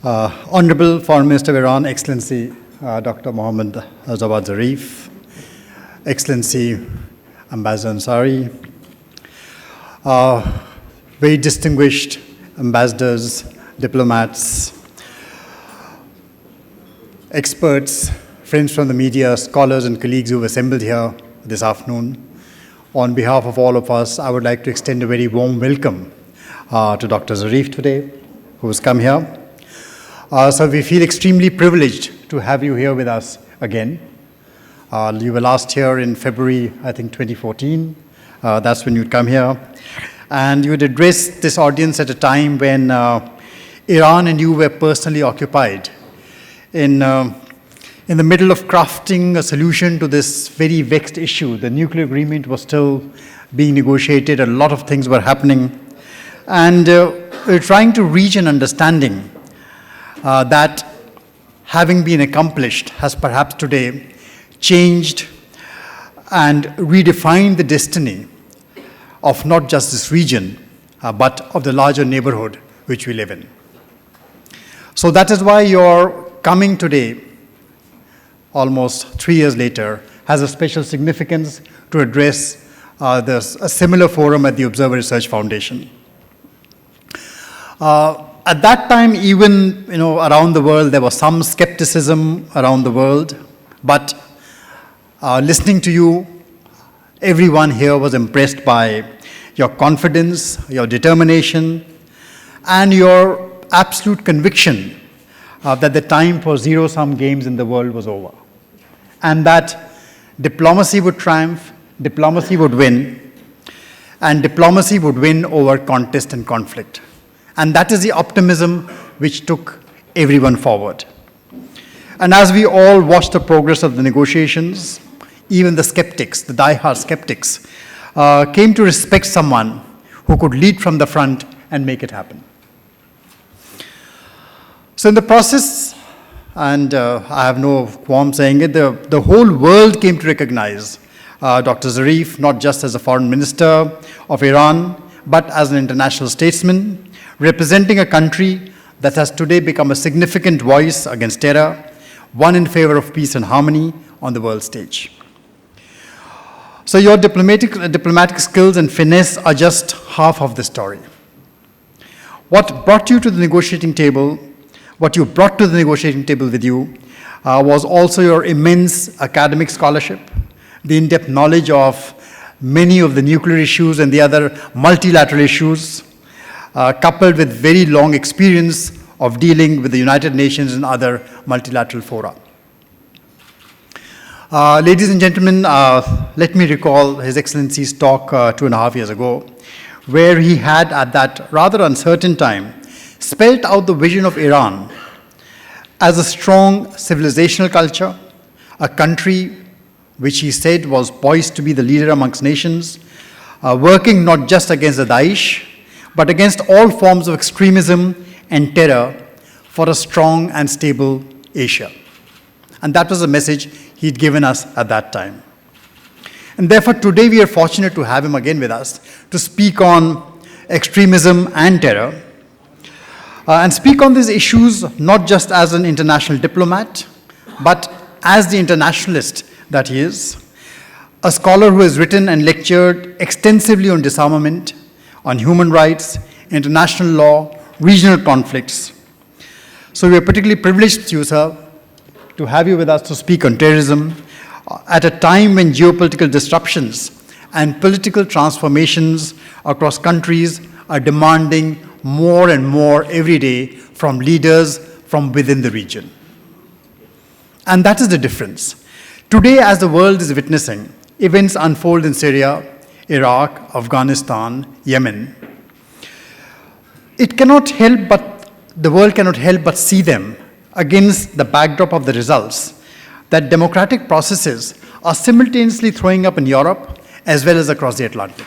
Honorable Foreign Minister of Iran, Excellency Dr. Mohammad Javad Zarif, Excellency Ambassador Ansari, very distinguished ambassadors, diplomats, experts, friends from the media, scholars and colleagues who have assembled here this afternoon. On behalf of all of us, I would like to extend a very warm welcome to Dr. Zarif today, who has come here. So we feel extremely privileged to have you here with us again. You were last here in February, I think 2014. That's when you'd come here. And you would address this audience at a time when Iran and you were personally occupied in the middle of crafting a solution to this very vexed issue. The nuclear agreement was still being negotiated. A lot of things were happening. And we're trying to reach an understanding that, having been accomplished, has perhaps today changed and redefined the destiny of not just this region, but of the larger neighborhood which we live in. So that is why your coming today, almost 3 years later, has a special significance to address a similar forum at the Observer Research Foundation. At that time, even around the world, there was some skepticism around the world, but listening to you, everyone here was impressed by your confidence, your determination, and your absolute conviction that the time for zero-sum games in the world was over, and that diplomacy would triumph, diplomacy would win, and diplomacy would win over contest and conflict. And that is the optimism which took everyone forward. And as we all watched the progress of the negotiations, even the skeptics, the die-hard skeptics, came to respect someone who could lead from the front and make it happen. So in the process, and I have no qualm saying it, the whole world came to recognize Dr. Zarif not just as a foreign minister of Iran, but as an international statesman, representing a country that has today become a significant voice against terror, one in favor of peace and harmony on the world stage. So your diplomatic skills and finesse are just half of the story. What brought you to the negotiating table, what you brought to the negotiating table with you, was also your immense academic scholarship, the in-depth knowledge of many of the nuclear issues and the other multilateral issues, coupled with very long experience of dealing with the United Nations and other multilateral fora. Ladies and gentlemen, let me recall His Excellency's talk 2.5 years ago, where he had, at that rather uncertain time, spelled out the vision of Iran as a strong civilizational culture, a country which he said was poised to be the leader amongst nations, working not just against the Daesh, but against all forms of extremism and terror for a strong and stable Asia. And that was the message he'd given us at that time. And therefore, today we are fortunate to have him again with us to speak on extremism and terror, and speak on these issues not just as an international diplomat, but as the internationalist that he is, a scholar who has written and lectured extensively on disarmament, on human rights, international law, regional conflicts. So we are particularly privileged, you, sir, to have you with us to speak on terrorism at a time when geopolitical disruptions and political transformations across countries are demanding more and more every day from leaders from within the region. And that is the difference. Today, as the world is witnessing events unfold in Syria, Iraq, Afghanistan, Yemen, the world cannot help but see them against the backdrop of the results that democratic processes are simultaneously throwing up in Europe as well as across the Atlantic.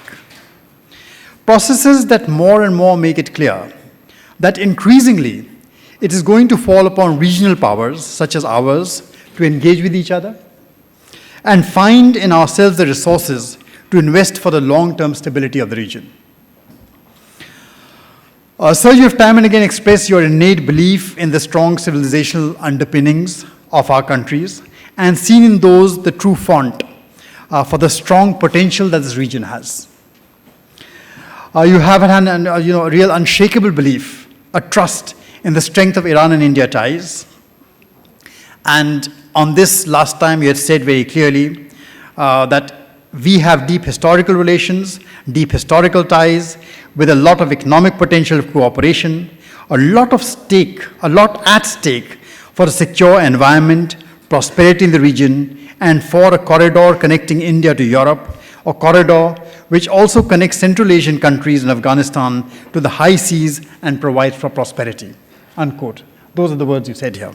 Processes that more and more make it clear that increasingly it is going to fall upon regional powers such as ours to engage with each other and find in ourselves the resources to invest for the long-term stability of the region. Sir, you have time and again expressed your innate belief in the strong civilizational underpinnings of our countries and seen in those the true font for the strong potential that this region has. You have a real unshakable belief, a trust in the strength of Iran and India ties. And on this last time, you had said very clearly that we have deep historical relations, deep historical ties, with a lot of economic potential of cooperation, a lot at stake for a secure environment, prosperity in the region, and for a corridor connecting India to Europe, a corridor which also connects Central Asian countries and Afghanistan to the high seas and provides for prosperity, unquote. Those are the words you said here.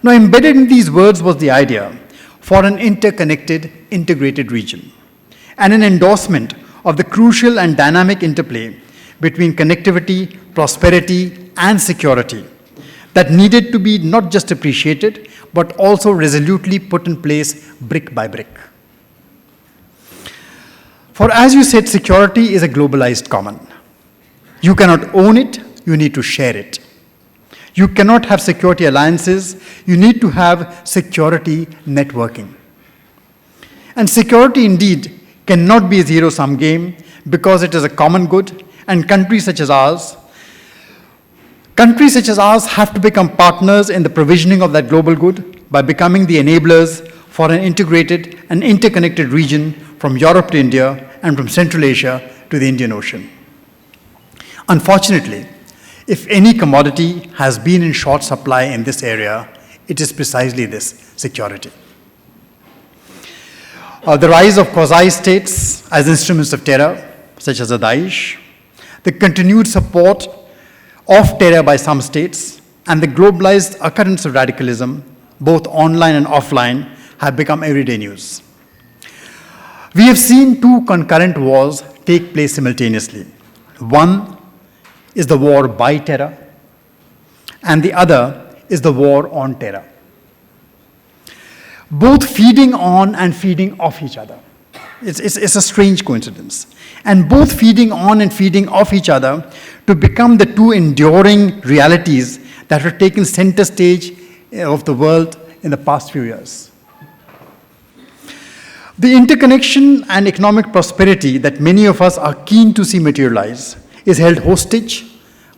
Now, embedded in these words was the idea for an interconnected, integrated region, and an endorsement of the crucial and dynamic interplay between connectivity, prosperity, and security that needed to be not just appreciated, but also resolutely put in place brick by brick. For as you said, security is a globalized common. You cannot own it, you need to share it. You cannot have security alliances, you need to have security networking. And security indeed cannot be a zero-sum game because it is a common good, and countries such as ours have to become partners in the provisioning of that global good by becoming the enablers for an integrated and interconnected region from Europe to India and from Central Asia to the Indian Ocean. Unfortunately, if any commodity has been in short supply in this area, it is precisely this, security. The rise of quasi-states as instruments of terror, such as the Daesh, the continued support of terror by some states, and the globalized occurrence of radicalism, both online and offline, have become everyday news. We have seen two concurrent wars take place simultaneously. One is the war by terror, and the other is the war on terror. Both feeding on and feeding off each other. It's a strange coincidence. And both feeding on and feeding off each other to become the two enduring realities that have taken center stage of the world in the past few years. The interconnection and economic prosperity that many of us are keen to see materialize is held hostage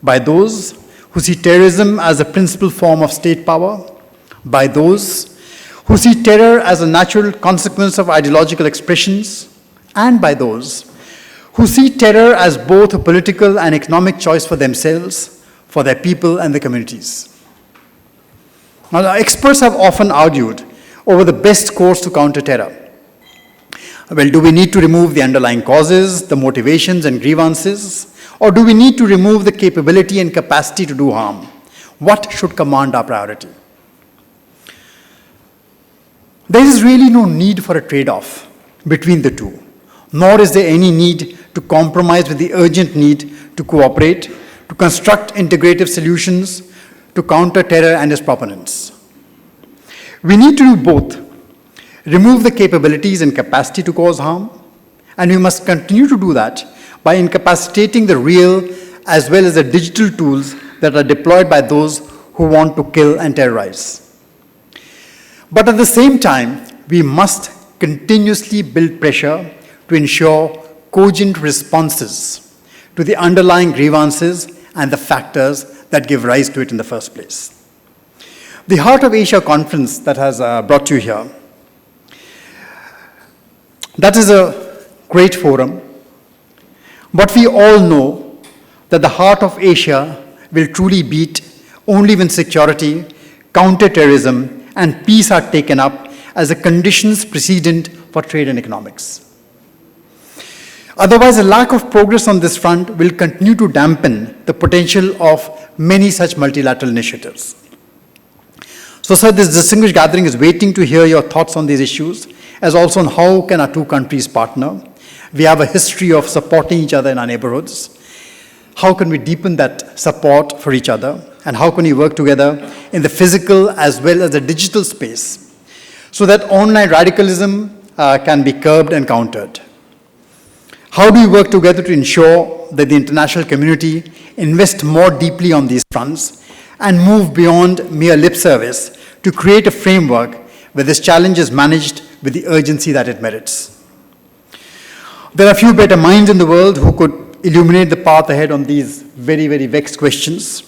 by those who see terrorism as a principal form of state power, by those who see terror as a natural consequence of ideological expressions, and by those who see terror as both a political and economic choice for themselves, for their people and the communities. Now, the experts have often argued over the best course to counter terror. Well, do we need to remove the underlying causes, the motivations and grievances, or do we need to remove the capability and capacity to do harm? What should command our priority? There is really no need for a trade-off between the two, nor is there any need to compromise with the urgent need to cooperate, to construct integrative solutions to counter terror and its proponents. We need to do both, remove the capabilities and capacity to cause harm, and we must continue to do that by incapacitating the real as well as the digital tools that are deployed by those who want to kill and terrorize. But at the same time, we must continuously build pressure to ensure cogent responses to the underlying grievances and the factors that give rise to it in the first place. The Heart of Asia conference that has brought you here, that is a great forum, but we all know that the heart of Asia will truly beat only when security, counter-terrorism, and peace are taken up as the conditions precedent for trade and economics. Otherwise, a lack of progress on this front will continue to dampen the potential of many such multilateral initiatives. So, sir, this distinguished gathering is waiting to hear your thoughts on these issues, as also on how can our two countries partner. We have a history of supporting each other in our neighborhoods. How can we deepen that support for each other? And how can we work together in the physical as well as the digital space so that online radicalism can be curbed and countered? How do we work together to ensure call that the international community invest more deeply on these fronts and move beyond mere lip service to create a framework where this challenge is managed with the urgency that it merits. There are few better minds in the world who could illuminate the path ahead on these very, very vexed questions.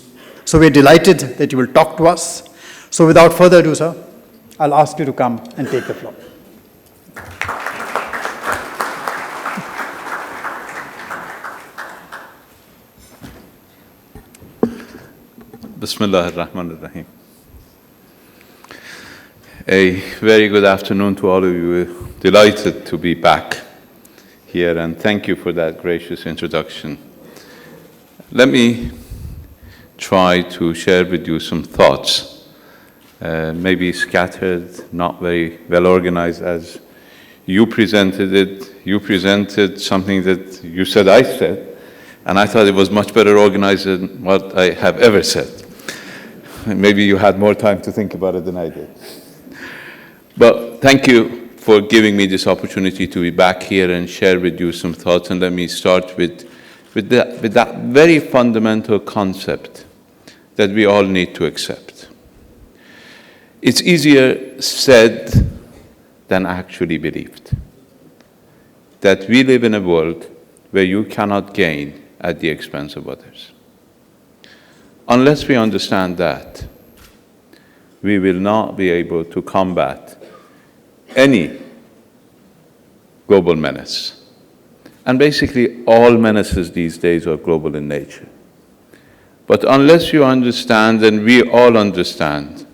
So we're delighted that you will talk to us. So without further ado, sir, I'll ask you to come and take the floor. Bismillah ar-Rahman ar-Rahim. A very good afternoon to all of you. Delighted to be back here, and thank you for that gracious introduction. Let me try to share with you some thoughts, maybe scattered, not very well organized as you presented it. You presented something that you said I said, and I thought it was much better organized than what I have ever said. Maybe you had more time to think about it than I did. But thank you for giving me this opportunity to be back here and share with you some thoughts. And let me start with that very fundamental concept that we all need to accept. It's easier said than actually believed. That we live in a world where you cannot gain at the expense of others. Unless we understand that, we will not be able to combat any global menace. And basically, all menaces these days are global in nature. But unless you understand, and we all understand,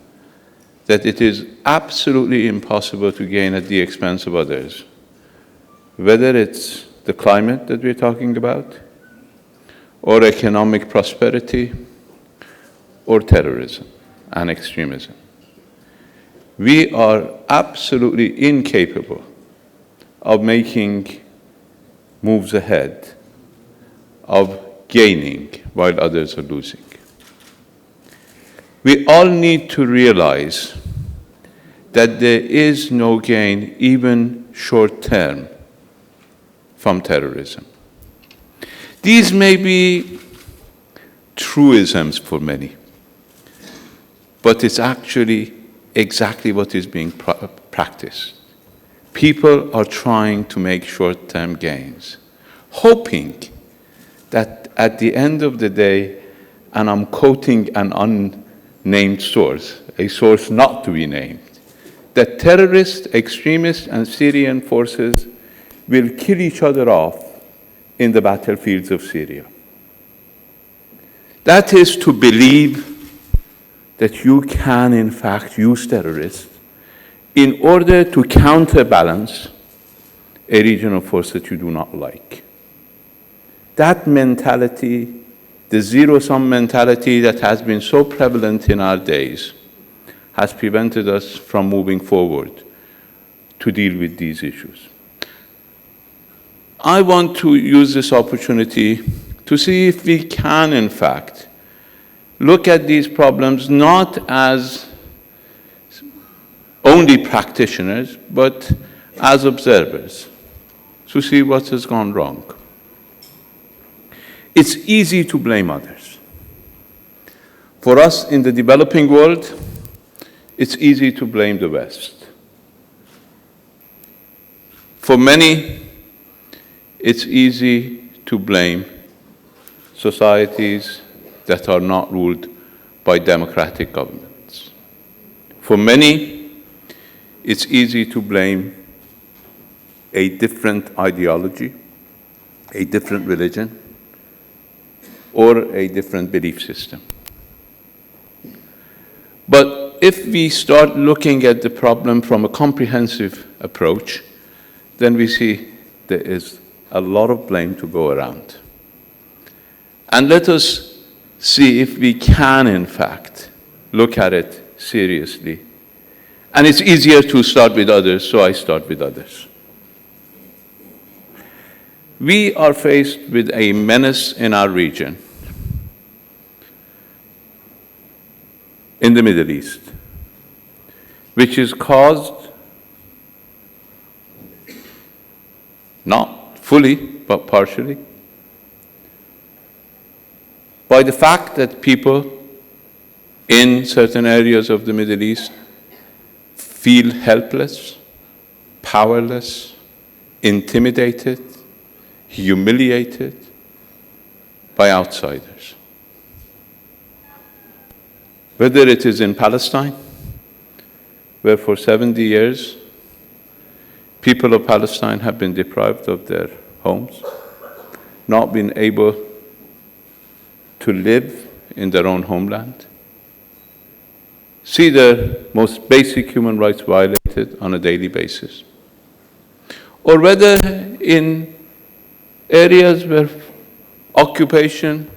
that it is absolutely impossible to gain at the expense of others, whether it's the climate that we're talking about, or economic prosperity, or terrorism and extremism. We are absolutely incapable of making moves ahead, of gaining while others are losing. We all need to realize that there is no gain, even short term, from terrorism. These may be truisms for many, but it's actually exactly what is being practiced. People are trying to make short-term gains, hoping that at the end of the day, and I'm quoting an unnamed source, a source not to be named, that terrorists, extremists, and Syrian forces will kill each other off in the battlefields of Syria. That is to believe that you can, in fact, use terrorists in order to counterbalance a regional force that you do not like. That mentality, the zero-sum mentality that has been so prevalent in our days, has prevented us from moving forward to deal with these issues. I want to use this opportunity to see if we can, in fact, look at these problems not as only practitioners, but as observers, to see what has gone wrong. It's easy to blame others. For us in the developing world, it's easy to blame the West. For many, it's easy to blame societies that are not ruled by democratic governments. For many, it's easy to blame a different ideology, a different religion, or a different belief system. But if we start looking at the problem from a comprehensive approach, then we see there is a lot of blame to go around. And let us see if we can, in fact, look at it seriously. And it's easier to start with others, so I start with others. We are faced with a menace in our region, in the Middle East, which is caused, not fully, but partially, by the fact that people in certain areas of the Middle East feel helpless, powerless, intimidated, humiliated by outsiders. Whether it is in Palestine, where for 70 years people of Palestine have been deprived of their homes, not been able to live in their own homeland, see their most basic human rights violated on a daily basis. Or whether in areas where occupation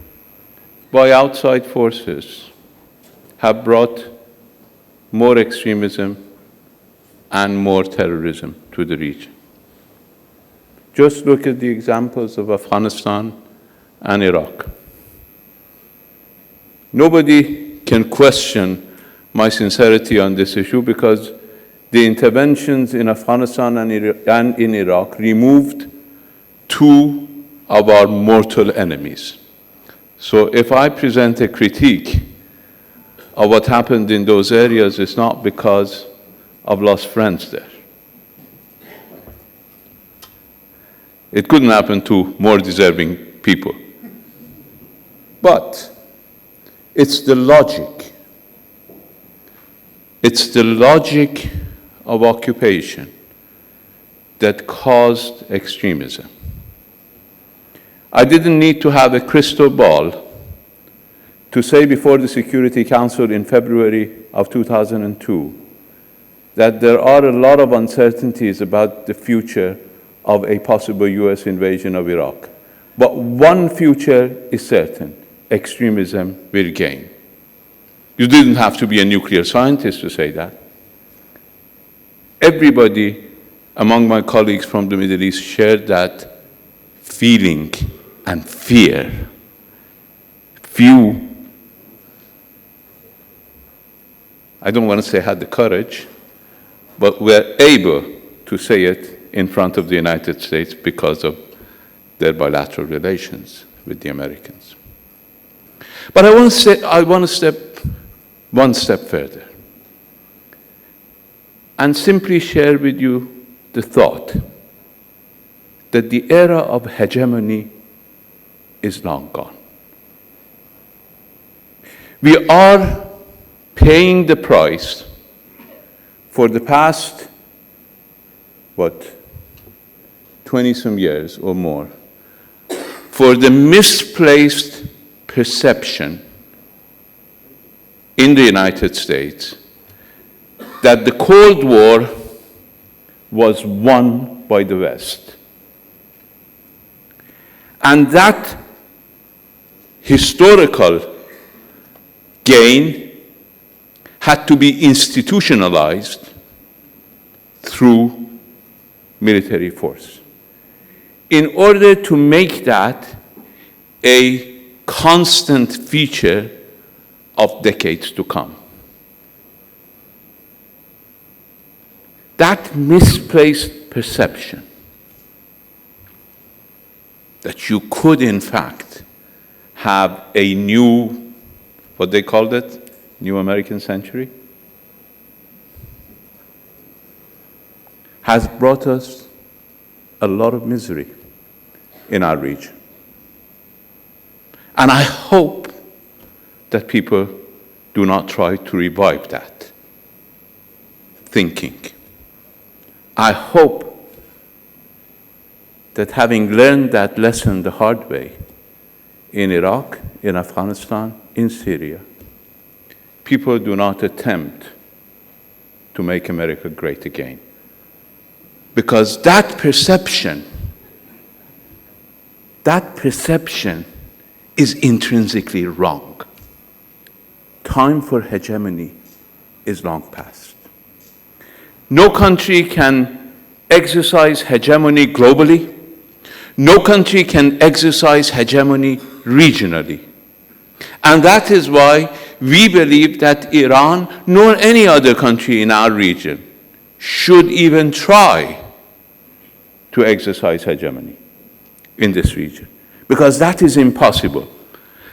by outside forces have brought more extremism and more terrorism to the region. Just look at the examples of Afghanistan and Iraq. Nobody can question my sincerity on this issue because the interventions in Afghanistan and in Iraq removed two of our mortal enemies. So if I present a critique of what happened in those areas, it's not because I've lost friends there. It couldn't happen to more deserving people. But it's the logic. It's the logic of occupation that caused extremism. I didn't need to have a crystal ball to say before the Security Council in February of 2002 that there are a lot of uncertainties about the future of a possible US invasion of Iraq. But one future is certain: extremism will gain. You didn't have to be a nuclear scientist to say that. Everybody among my colleagues from the Middle East shared that feeling and fear. Few, I don't want to say had the courage, but were able to say it in front of the United States because of their bilateral relations with the Americans. But I want to step one step further and simply share with you the thought that the era of hegemony is long gone. We are paying the price for the past, 20-some years or more, for the misplaced perception in the United States that the Cold War was won by the West. And that historical gain had to be institutionalized through military force in order to make that a constant feature of decades to come. That misplaced perception that you could, in fact, have a new, what they called it, new American century, has brought us a lot of misery in our region. And I hope that people do not try to revive that thinking. I hope that having learned that lesson the hard way in Iraq, in Afghanistan, in Syria, people do not attempt to make America great again. Because that perception is intrinsically wrong. Time for hegemony is long past. No country can exercise hegemony globally. No country can exercise hegemony regionally. And that is why we believe that Iran, nor any other country in our region, should even try to exercise hegemony in this region. Because that is impossible.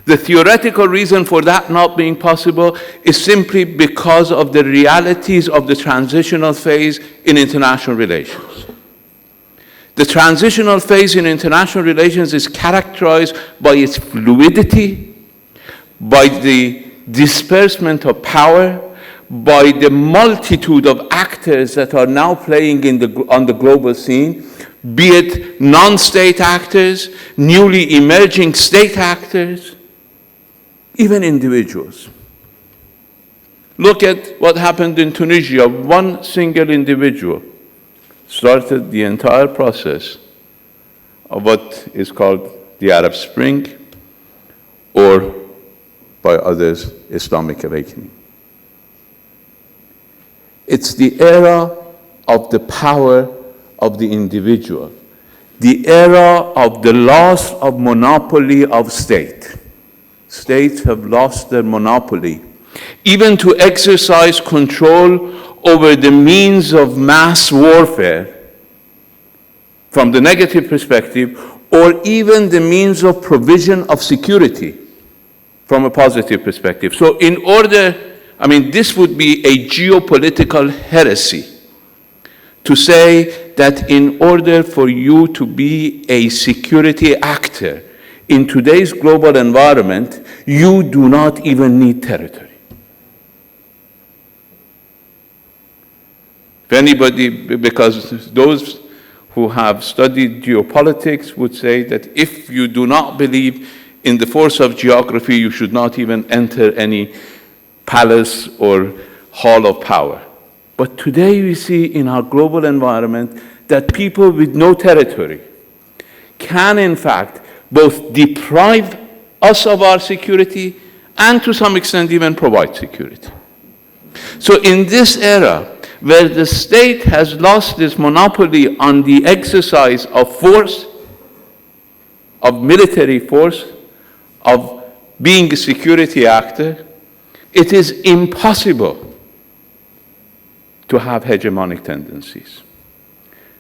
The theoretical reason for that not being possible is simply because of the realities of the transitional phase in international relations. The transitional phase in international relations is characterized by its fluidity, by the disbursement of power, by the multitude of actors that are now playing on the global scene, be it non-state actors, newly emerging state actors, even individuals. Look at what happened in Tunisia. One single individual started the entire process of what is called the Arab Spring, or by others, Islamic awakening. It's the era of the power of the individual, the era of the loss of monopoly of state. States have lost their monopoly, even to exercise control over the means of mass warfare from the negative perspective, or even the means of provision of security from a positive perspective. So this would be a geopolitical heresy to say that in order for you to be a security actor in today's global environment, you do not even need territory. If anybody, because those who have studied geopolitics would say that if you do not believe in the force of geography, you should not even enter any palace or hall of power. But today we see in our global environment that people with no territory can in fact both deprive us of our security and to some extent even provide security. So in this era, where the state has lost its monopoly on the exercise of force, of military force, of being a security actor, it is impossible to have hegemonic tendencies.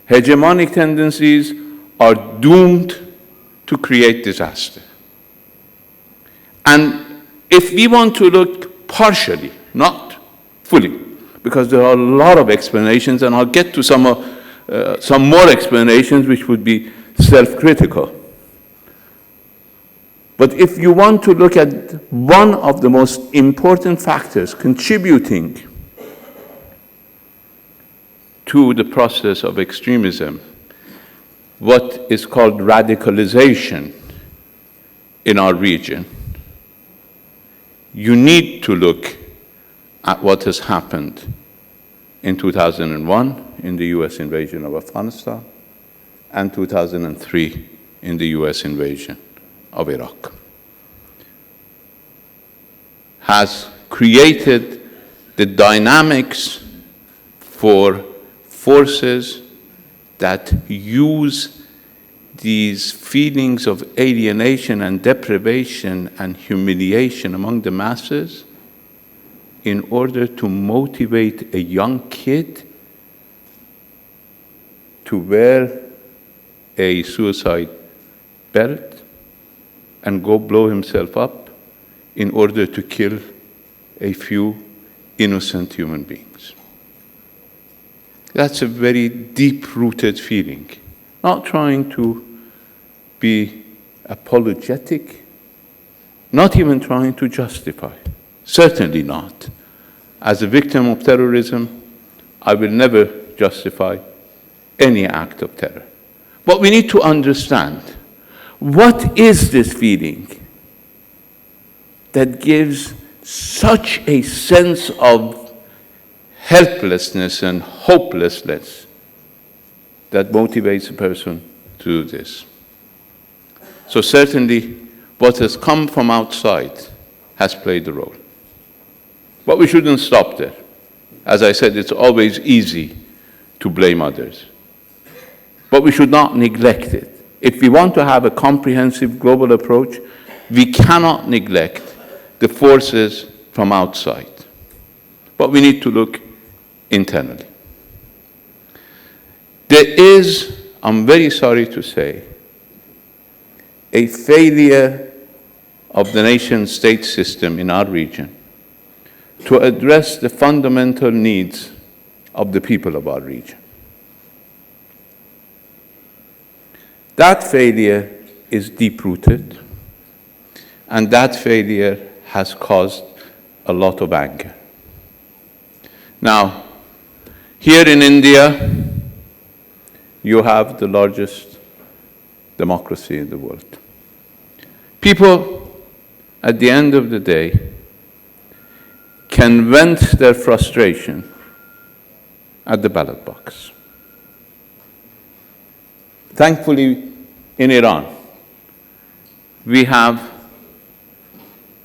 Hegemonic tendencies are doomed to create disaster. And if we want to look partially, not fully, because there are a lot of explanations, and I'll get to some more explanations which would be self-critical. But if you want to look at one of the most important factors contributing to the process of extremism, what is called radicalization in our region, you need to look at what has happened in 2001 in the US invasion of Afghanistan and 2003 in the US invasion of Iraq. Has created the dynamics for forces that use these feelings of alienation and deprivation and humiliation among the masses in order to motivate a young kid to wear a suicide belt and go blow himself up in order to kill a few innocent human beings. That's a very deep-rooted feeling. Not trying to be apologetic, not even trying to justify. Certainly not. As a victim of terrorism, I will never justify any act of terror. But we need to understand, what is this feeling that gives such a sense of helplessness and hopelessness that motivates a person to do this? So certainly, what has come from outside has played a role. But we shouldn't stop there. As I said, it's always easy to blame others. But we should not neglect it. If we want to have a comprehensive global approach, we cannot neglect the forces from outside. But we need to look internally. There is, I'm very sorry to say, a failure of the nation-state system in our region to address the fundamental needs of the people of our region. That failure is deep-rooted, and that failure has caused a lot of anger. Now, here in India, you have the largest democracy in the world. People, at the end of the day, can vent their frustration at the ballot box. Thankfully, in Iran, we have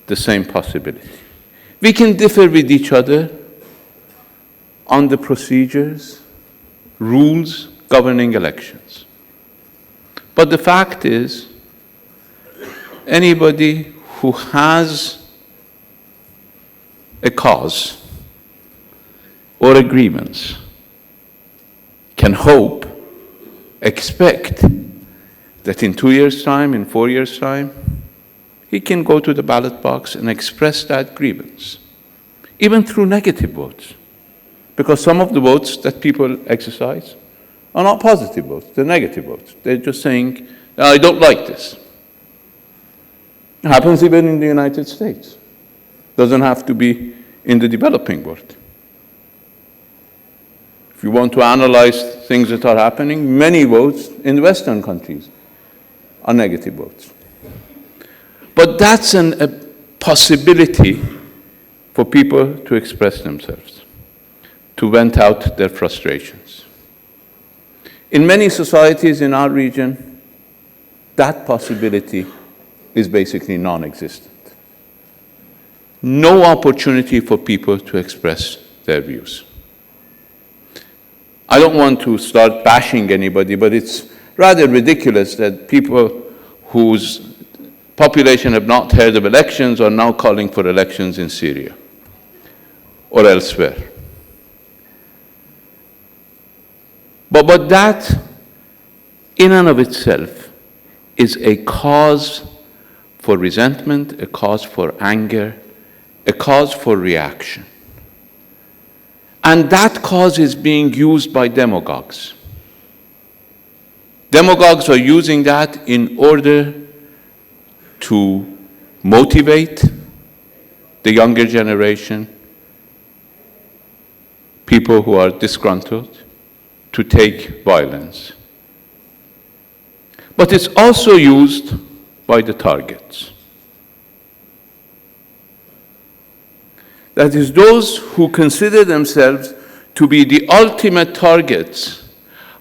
the same possibility. We can differ with each other on the procedures, rules governing elections. But the fact is, anybody who has a cause or a grievance can hope, expect that in 2 years' time, in 4 years' time, he can go to the ballot box and express that grievance, even through negative votes. Because some of the votes that people exercise are not positive votes, they're negative votes. They're just saying, I don't like this. It happens even in the United States. Doesn't have to be in the developing world. If you want to analyze things that are happening, many votes in Western countries are negative votes. But that's a possibility for people to express themselves, to vent out their frustrations. In many societies in our region, that possibility is basically non-existent. No opportunity for people to express their views. I don't want to start bashing anybody, but it's rather ridiculous that people whose population have not heard of elections are now calling for elections in Syria or elsewhere. But that, in and of itself, is a cause for resentment, a cause for anger, a cause for reaction. And that cause is being used by demagogues. Demagogues are using that in order to motivate the younger generation, people who are disgruntled, to take violence. But it's also used by the targets. That is, those who consider themselves to be the ultimate targets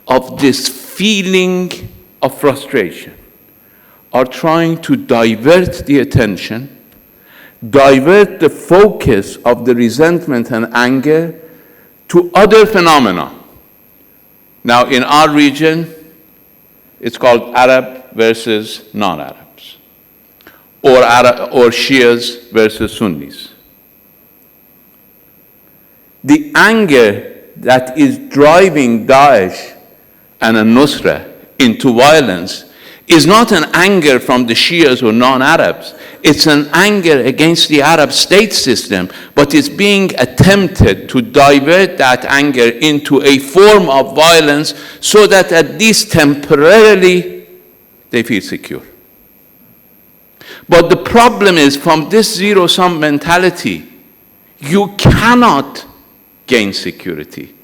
of this feeling of frustration are trying to divert the attention, divert the focus of the resentment and anger to other phenomena. Now, in our region, it's called Arab versus non-Arabs, or Shias versus Sunnis. The anger that is driving Daesh and al-Nusra into violence is not an anger from the Shias or non-Arabs. It's an anger against the Arab state system, but it's being attempted to divert that anger into a form of violence so that at least temporarily they feel secure. But the problem is, from this zero-sum mentality, you cannot gain security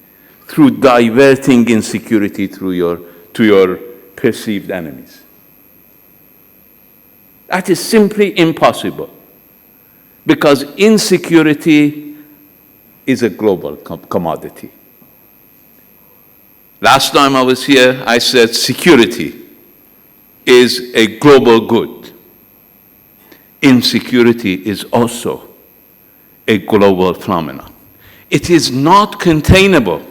through diverting insecurity to your perceived enemies. That is simply impossible, because insecurity is a global commodity. Last time I was here, I said security is a global good. Insecurity is also a global phenomenon. It is not containable.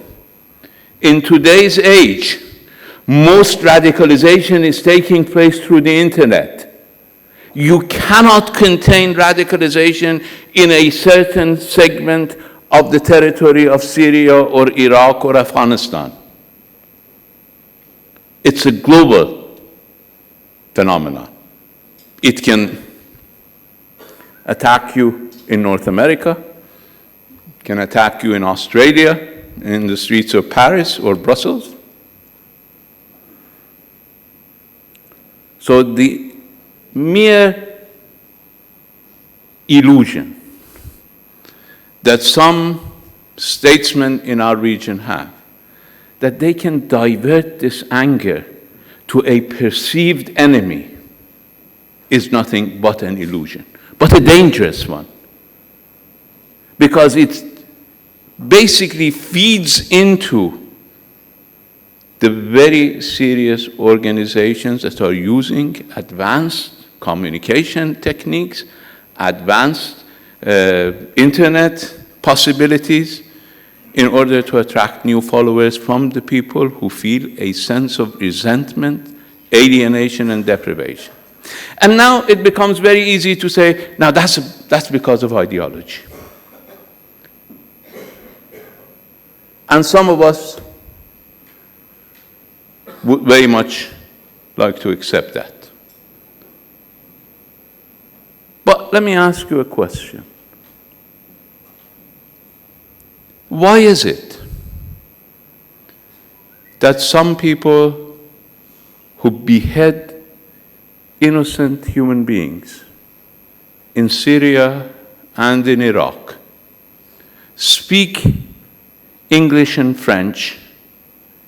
In today's age, most radicalization is taking place through the internet. You cannot contain radicalization in a certain segment of the territory of Syria or Iraq or Afghanistan. It's a global phenomenon. It can attack you in North America, can attack you in Australia, in the streets of Paris or Brussels. So the mere illusion that some statesmen in our region have, that they can divert this anger to a perceived enemy, is nothing but an illusion, but a dangerous one. Because it basically feeds into the very serious organizations that are using advanced communication techniques, advanced internet possibilities in order to attract new followers from the people who feel a sense of resentment, alienation, and deprivation. And now it becomes very easy to say, now that's because of ideology. And some of us would very much like to accept that. But let me ask you a question. Why is it that some people who behead innocent human beings in Syria and in Iraq speak English and French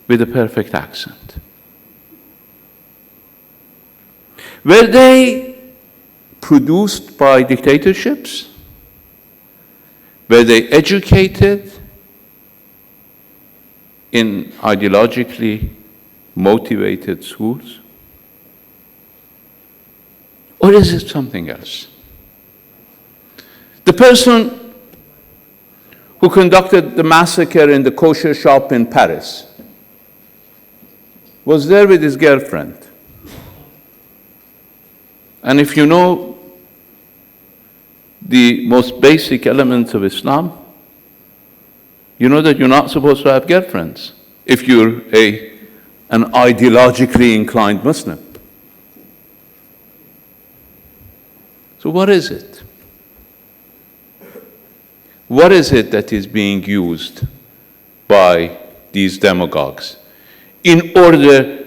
with a perfect accent? Were they produced by dictatorships? Were they educated in ideologically motivated schools? Or is it something else? The person who conducted the massacre in the kosher shop in Paris was there with his girlfriend. And if you know the most basic elements of Islam, you know that you're not supposed to have girlfriends if you're an ideologically inclined Muslim. So what is it? What is it that is being used by these demagogues in order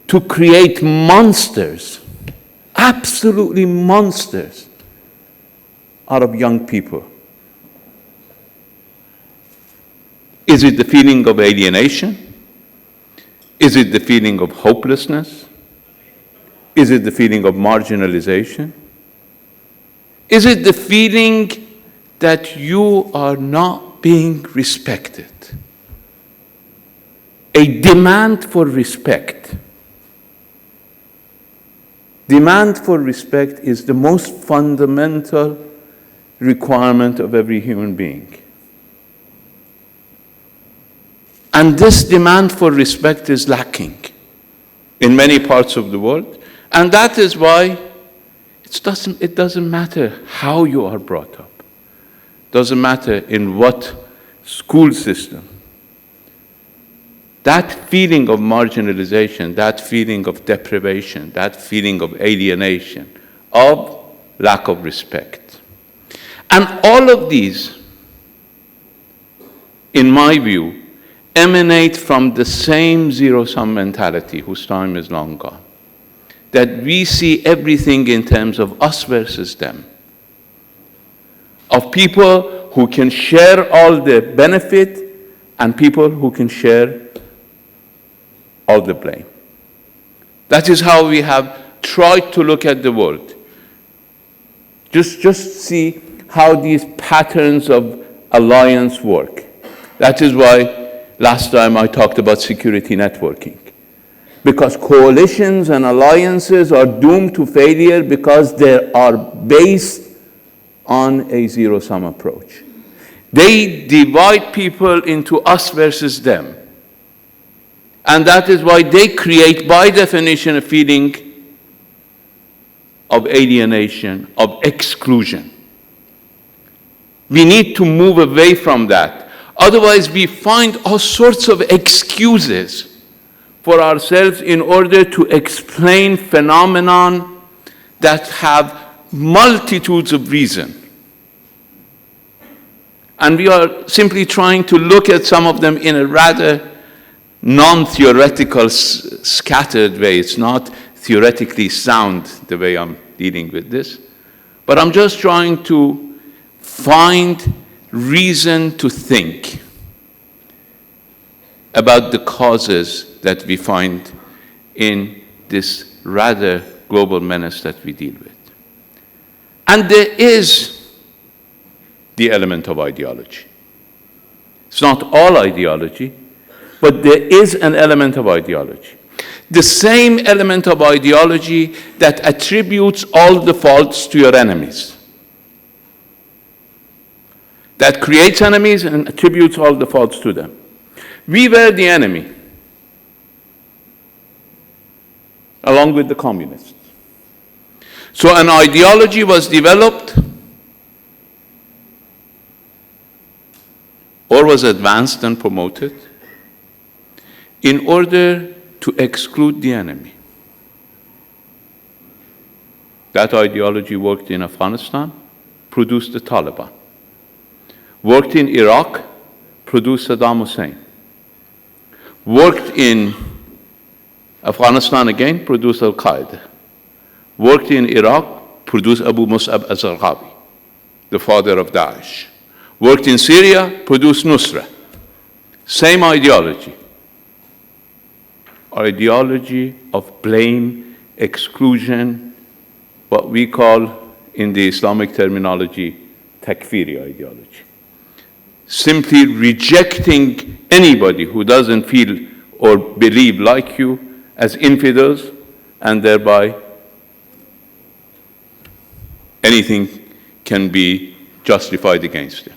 to create monsters, absolutely monsters, out of young people? Is it the feeling of alienation? Is it the feeling of hopelessness? Is it the feeling of marginalization? Is it the feeling that you are not being respected? A demand for respect. Demand for respect is the most fundamental requirement of every human being. And this demand for respect is lacking in many parts of the world. And that is why it doesn't matter how you are brought up. It doesn't matter in what school system. That feeling of marginalization, that feeling of deprivation, that feeling of alienation, of lack of respect. And all of these, in my view, emanate from the same zero-sum mentality whose time is long gone. That we see everything in terms of us versus them. Of people who can share all the benefit and people who can share all the blame. That is how we have tried to look at the world. Just see how these patterns of alliance work. That is why last time I talked about security networking. Because coalitions and alliances are doomed to failure because they are based on a zero-sum approach. They divide people into us versus them. And that is why they create, by definition, a feeling of alienation, of exclusion. We need to move away from that. Otherwise, we find all sorts of excuses for ourselves in order to explain phenomenon that have multitudes of reasons. And we are simply trying to look at some of them in a rather non-theoretical, scattered way. It's not theoretically sound the way I'm dealing with this. But I'm just trying to find reason to think about the causes that we find in this rather global menace that we deal with. And there is the element of ideology. It's not all ideology, but there is an element of ideology. The same element of ideology that attributes all the faults to your enemies. That creates enemies and attributes all the faults to them. We were the enemy, along with the communists. So an ideology was developed or was advanced and promoted in order to exclude the enemy. That ideology worked in Afghanistan, produced the Taliban. Worked in Iraq, produced Saddam Hussein. Worked in Afghanistan again, produced Al-Qaeda. Worked in Iraq, produced Abu Mus'ab al-Zarqawi, the father of Daesh. Worked in Syria, produced Nusra. Same ideology. Ideology of blame, exclusion, what we call in the Islamic terminology, takfiri ideology. Simply rejecting anybody who doesn't feel or believe like you as infidels, and thereby anything can be justified against them.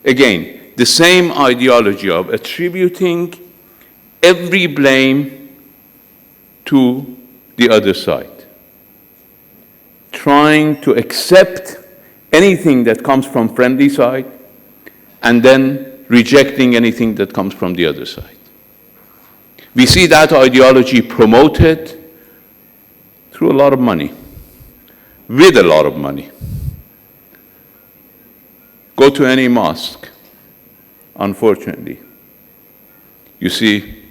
Again, the same ideology of attributing every blame to the other side. Trying to accept anything that comes from friendly side and then rejecting anything that comes from the other side. We see that ideology promoted through a lot of money, with a lot of money. Go to any mosque, unfortunately, you see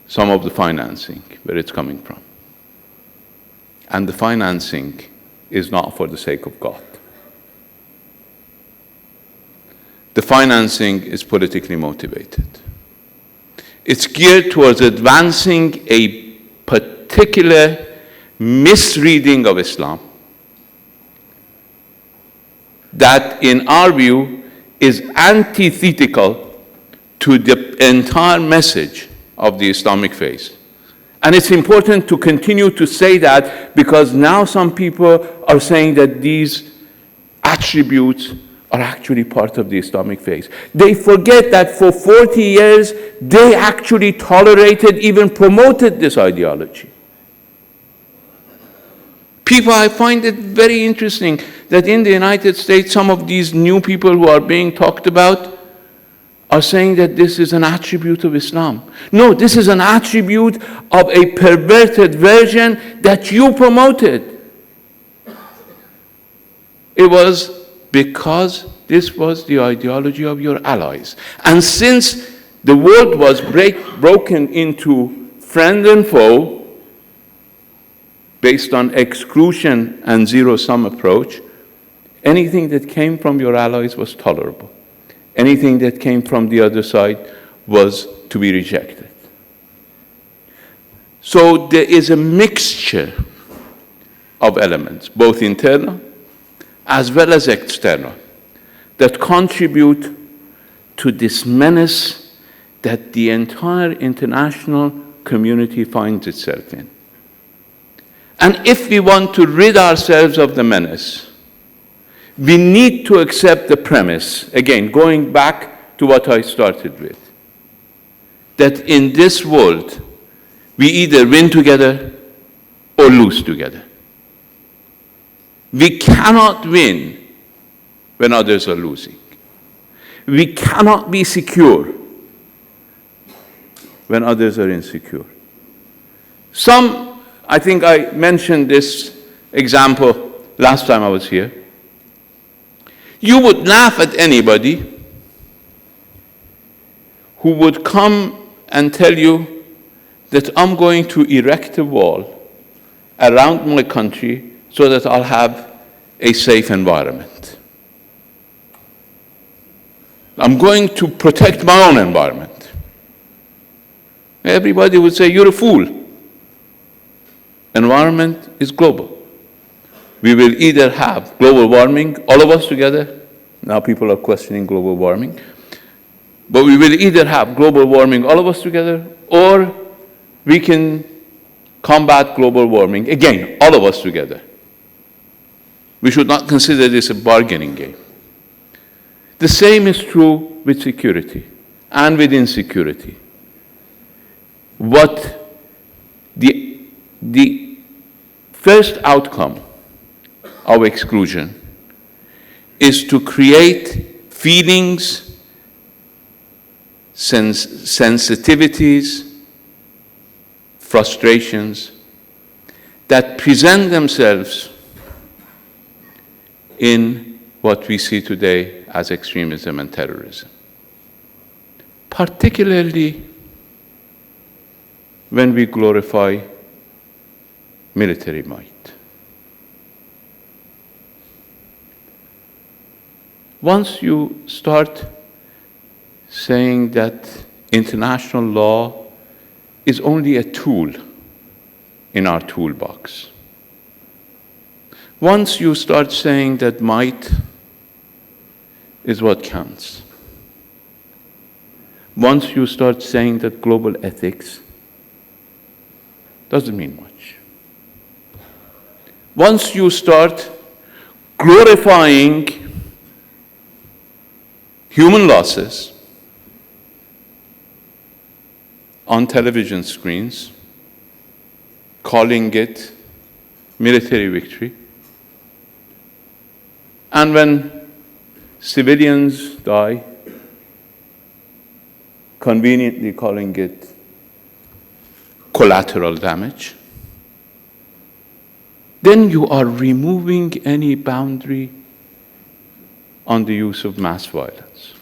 some of the financing, where it's coming from. And the financing is not for the sake of God. The financing is politically motivated. It's geared towards advancing a particular misreading of Islam that, in our view, is antithetical to the entire message of the Islamic faith. And it's important to continue to say that, because now some people are saying that these attributes are actually part of the Islamic faith. They forget that for 40 years, they actually tolerated, even promoted this ideology. People, I find it very interesting that in the United States, some of these new people who are being talked about are saying that this is an attribute of Islam. No, this is an attribute of a perverted version that you promoted. It was because this was the ideology of your allies. And since the world was broken into friend and foe, based on exclusion and zero-sum approach, anything that came from your allies was tolerable. Anything that came from the other side was to be rejected. So there is a mixture of elements, both internal as well as external, that contribute to this menace that the entire international community finds itself in. And if we want to rid ourselves of the menace, we need to accept the premise, again, going back to what I started with, that in this world, we either win together or lose together. We cannot win when others are losing. We cannot be secure when others are insecure. I think I mentioned this example last time I was here. You would laugh at anybody who would come and tell you that I'm going to erect a wall around my country so that I'll have a safe environment. I'm going to protect my own environment. Everybody would say, you're a fool. Environment is global. We will either have global warming, all of us together. Now people are questioning global warming. But we will either have global warming, all of us together, or we can combat global warming, again, all of us together. We should not consider this a bargaining game. The same is true with security and with insecurity. What the first outcome of exclusion is to create feelings, sensitivities, frustrations that present themselves in what we see today as extremism and terrorism. Particularly when we glorify military might. Once you start saying that international law is only a tool in our toolbox, once you start saying that might is what counts, once you start saying that global ethics doesn't mean much, once you start glorifying human losses on television screens, calling it military victory, and when civilians die, conveniently calling it collateral damage, then you are removing any boundary on the use of mass violence.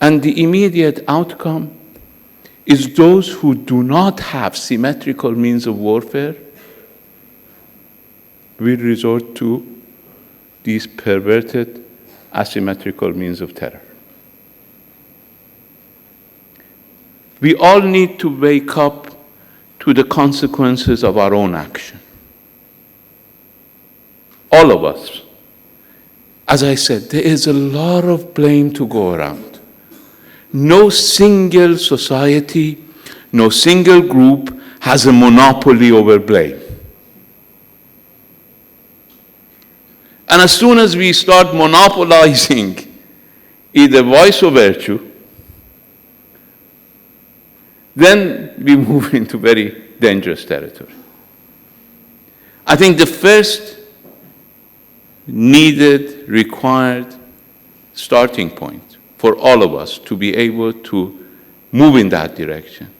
And the immediate outcome is those who do not have symmetrical means of warfare will resort to these perverted, asymmetrical means of terror. We all need to wake up to the consequences of our own action. All of us. As I said, there is a lot of blame to go around. No single society, no single group has a monopoly over blame. And as soon as we start monopolizing either vice or virtue, then we move into very dangerous territory. I think the first needed, required starting point for all of us to be able to move in that direction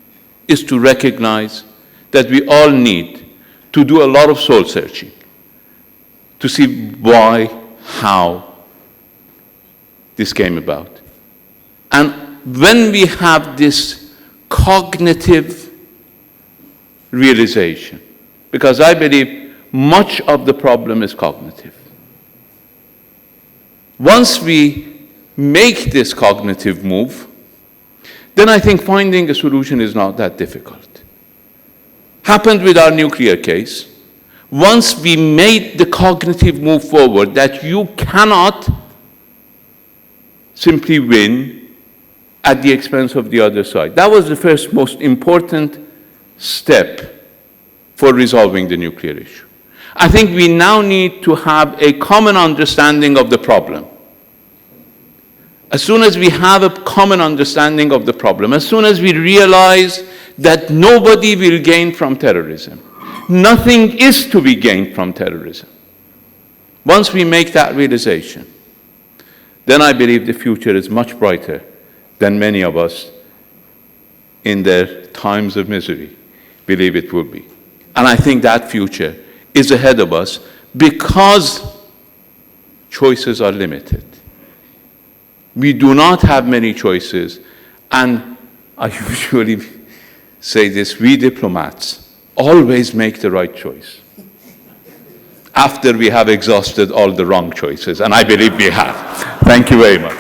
is to recognize that we all need to do a lot of soul searching to see why, how this came about. And when we have this cognitive realization, because I believe much of the problem is cognitive. Once we make this cognitive move, then I think finding a solution is not that difficult. Happened with our nuclear case. Once we made the cognitive move forward that you cannot simply win at the expense of the other side. That was the first most important step for resolving the nuclear issue. I think we now need to have a common understanding of the problem. As soon as we have a common understanding of the problem, as soon as we realize that nobody will gain from terrorism, nothing is to be gained from terrorism. Once we make that realization, then I believe the future is much brighter than many of us in their times of misery believe it will be. And I think that future is ahead of us because choices are limited. We do not have many choices, and I usually say this, we diplomats always make the right choice after we have exhausted all the wrong choices, and I believe we have. Thank you very much.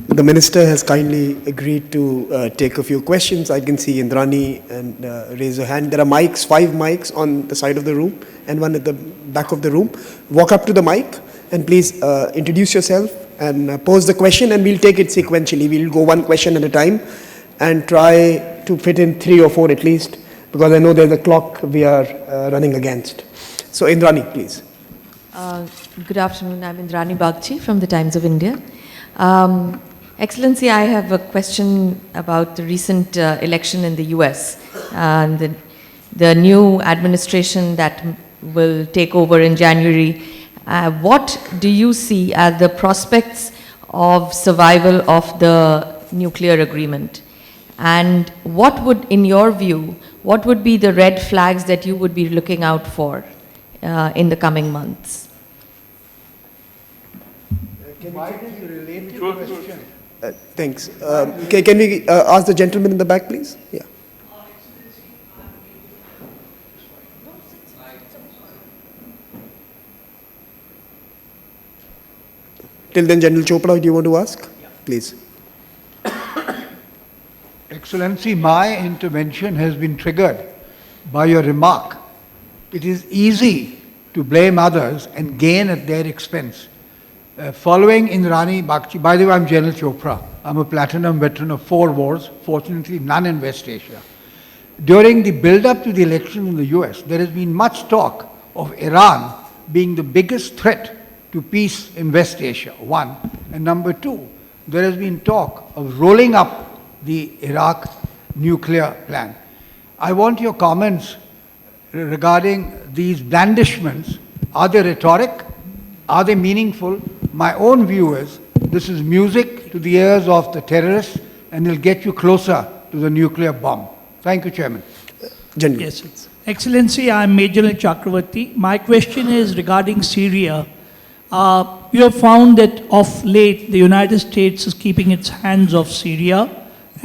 The Minister has kindly agreed to take a few questions. I can see Indrani and raise a hand. There are mics, 5 mics on the side of the room and one at the back of the room. Walk up to the mic and please introduce yourself and pose the question, and we'll take it sequentially. We'll go one question at a time and try to fit in 3 or 4 at least, because I know there's a clock we are running against. So Indrani, please. Good afternoon. I'm Indrani Bagchi from the Times of India. Excellency, I have a question about the recent election in the US and the new administration that will take over in January. What do you see as the prospects of survival of the nuclear agreement? And what would, in your view, what would be the red flags that you would be looking out for in the coming months? Why did you relate to the question? Thanks. Can we ask the gentleman in the back, please? Yeah. Till then, General Chopra, do you want to ask? Yeah. Please. Excellency, my intervention has been triggered by your remark. It is easy to blame others and gain at their expense. Following Indrani Bagchi, by the way, I'm General Chopra. I'm a platinum veteran of 4 wars, fortunately none in West Asia. During the build-up to the election in the US, there has been much talk of Iran being the biggest threat to peace in West Asia, 1. And number 2, there has been talk of rolling up the Iraq nuclear plan. I want your comments regarding these blandishments. Are they rhetoric? Are they meaningful? My own view is this is music to the ears of the terrorists, and it'll get you closer to the nuclear bomb. Thank you, Chairman. General. Yes. Excellency, I'm Major Chakravarti. My question is regarding Syria. You have found that of late the United States is keeping its hands off Syria,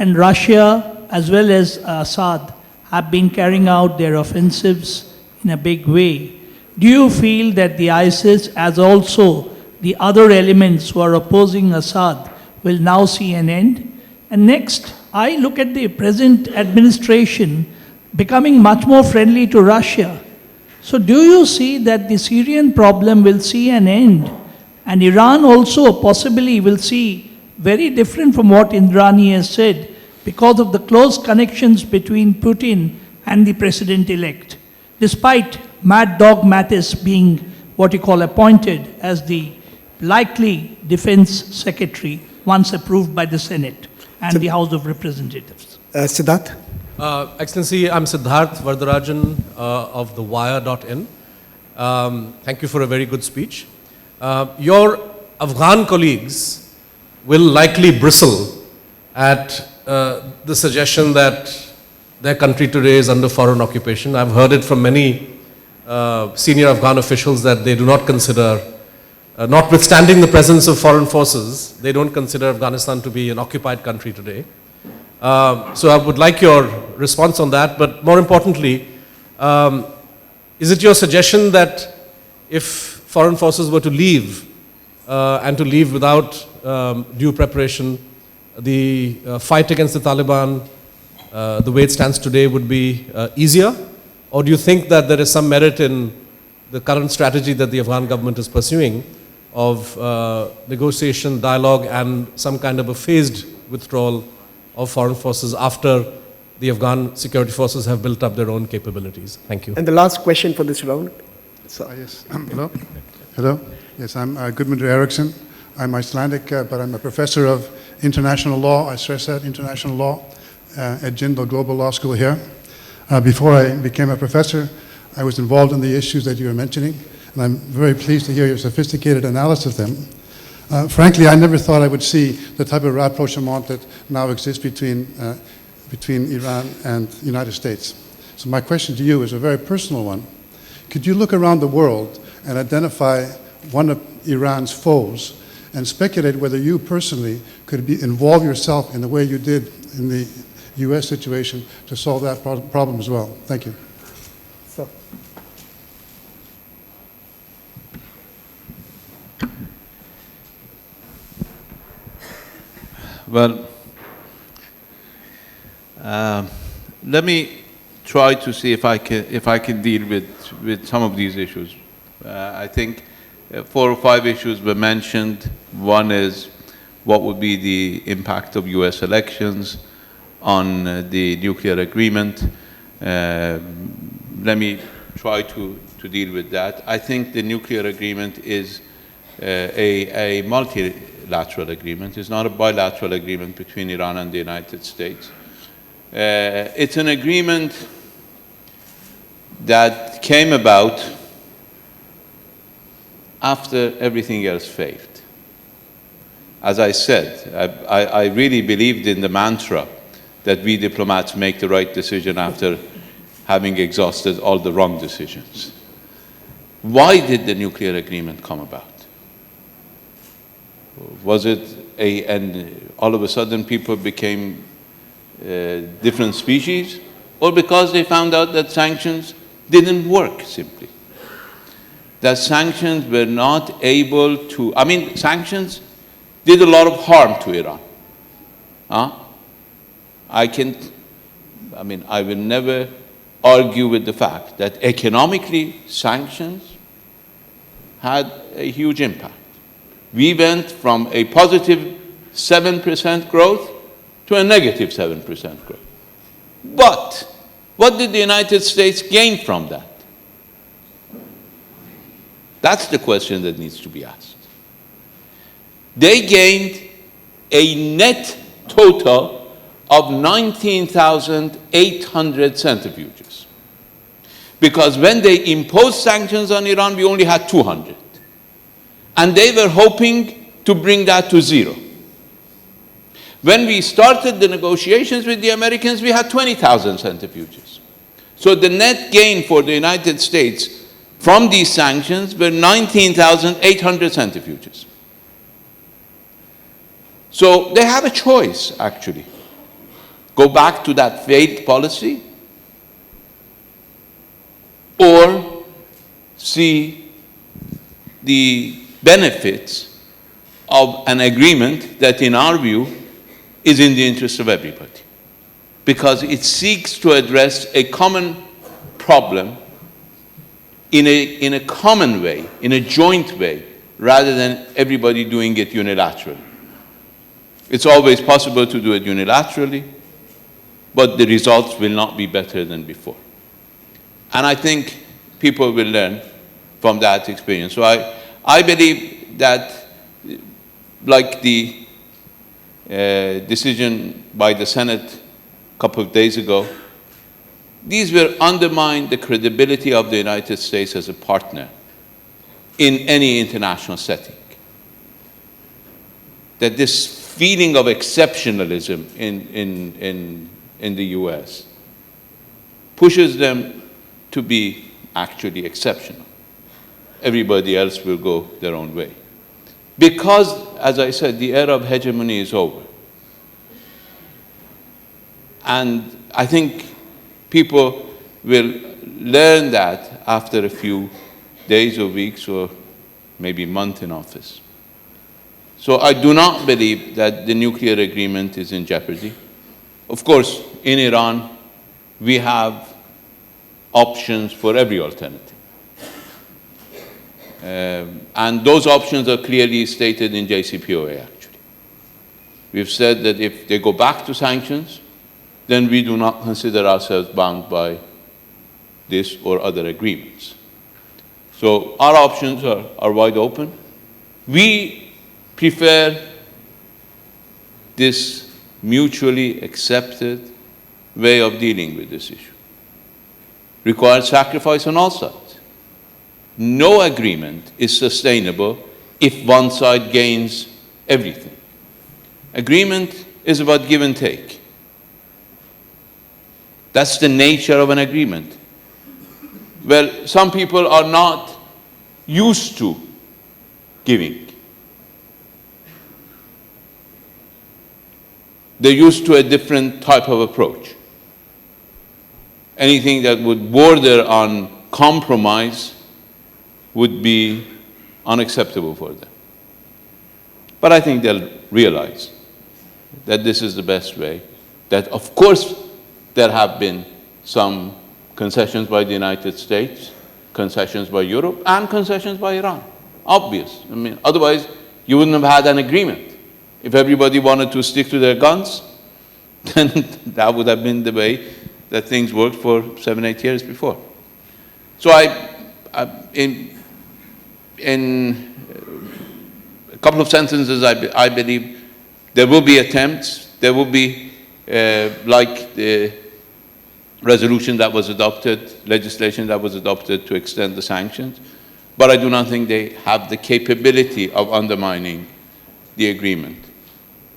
and Russia as well as Assad have been carrying out their offensives in a big way. Do you feel that the ISIS, as also the other elements who are opposing Assad, will now see an end? And next, I look at the present administration becoming much more friendly to Russia. So do you see that the Syrian problem will see an end? And Iran also possibly will see, very different from what Indrani has said, because of the close connections between Putin and the president-elect, despite Mad Dog Mattis being what you call appointed as the likely defense secretary once approved by the Senate and the House of Representatives. Siddharth? Excellency, I'm Siddharth Vardarajan of the wire.in. Thank you for a very good speech. Your Afghan colleagues will likely bristle at the suggestion that their country today is under foreign occupation. I've heard it from many senior Afghan officials that they do not consider, notwithstanding the presence of foreign forces, they don't consider Afghanistan to be an occupied country today. So I would like your response on that, but more importantly, is it your suggestion that if foreign forces were to leave and to leave without due preparation, the fight against the Taliban, the way it stands today, would be easier? Or do you think that there is some merit in the current strategy that the Afghan government is pursuing of negotiation, dialogue, and some kind of a phased withdrawal of foreign forces after the Afghan security forces have built up their own capabilities? Thank you. And the last question for this round. Yes. Hello. Hello. Yes, I'm Gudmundur Eriksson. I'm Icelandic, but I'm a professor of international law. I stress that, international law, at Jindal Global Law School here. Before I became a professor, I was involved in the issues that you were mentioning. and I'm very pleased to hear your sophisticated analysis of them. Frankly, I never thought I would see the type of rapprochement that now exists between Iran and the United States. So my question to you is a very personal one. Could you look around the world and identify one of Iran's foes and speculate whether you personally could involve yourself in the way you did in the US situation to solve that problem as well? Thank you. So. Well, let me try to see if I can deal with some of these issues. I think 4 or 5 issues were mentioned. One is what would be the impact of US elections on the nuclear agreement. Let me try to deal with that. I think the nuclear agreement is a multilateral agreement. It's not a bilateral agreement between Iran and the United States. It's an agreement that came about after everything else failed. As I said, I really believed in the mantra that we diplomats make the right decision after having exhausted all the wrong decisions. Why did the nuclear agreement come about? Was it and all of a sudden people became different species, or because they found out that sanctions didn't work simply? That sanctions were not able to, sanctions did a lot of harm to Iran. I will never argue with the fact that economically sanctions had a huge impact. We went from a positive 7% growth to a negative 7% growth. But what did the United States gain from that? That's the question that needs to be asked. They gained a net total of 19,800 centrifuges. Because when they imposed sanctions on Iran, we only had 200. And they were hoping to bring that to 0. When we started the negotiations with the Americans, we had 20,000 centrifuges. So the net gain for the United States from these sanctions were 19,800 centrifuges. So they have a choice, actually. Go back to that failed policy, or see the benefits of an agreement that, in our view, is in the interest of everybody, because it seeks to address a common problem in a common way, in a joint way, rather than everybody doing it unilaterally. It's always possible to do it unilaterally, but the results will not be better than before. And I think people will learn from that experience. So I believe that, like the decision by the Senate a couple of days ago, these will undermine the credibility of the United States as a partner in any international setting. That this feeling of exceptionalism in the US pushes them to be actually exceptional. Everybody else will go their own way. Because, as I said, the era of hegemony is over. And I think people will learn that after a few days or weeks or maybe a month in office. So I do not believe that the nuclear agreement is in jeopardy. Of course, in Iran, we have options for every alternative. And those options are clearly stated in JCPOA, actually. We've said that if they go back to sanctions, then we do not consider ourselves bound by this or other agreements. So our options are wide open. We prefer this mutually accepted way of dealing with this issue. Requires sacrifice on all sides. no agreement is sustainable if one side gains everything. Agreement is about give and take. That's the nature of an agreement. Well, some people are not used to giving. They're used to a different type of approach. Anything that would border on compromise would be unacceptable for them. But I think they'll realize that this is the best way, that of course there have been some concessions by the United States, concessions by Europe, and concessions by Iran. Obvious. I mean, otherwise you wouldn't have had an agreement. If everybody wanted to stick to their guns, then that would have been the way that things worked for 7, 8 years before. So in a couple of sentences, I believe there will be attempts, there will be, like the resolution that was adopted, legislation that was adopted to extend the sanctions, but I do not think they have the capability of undermining the agreement.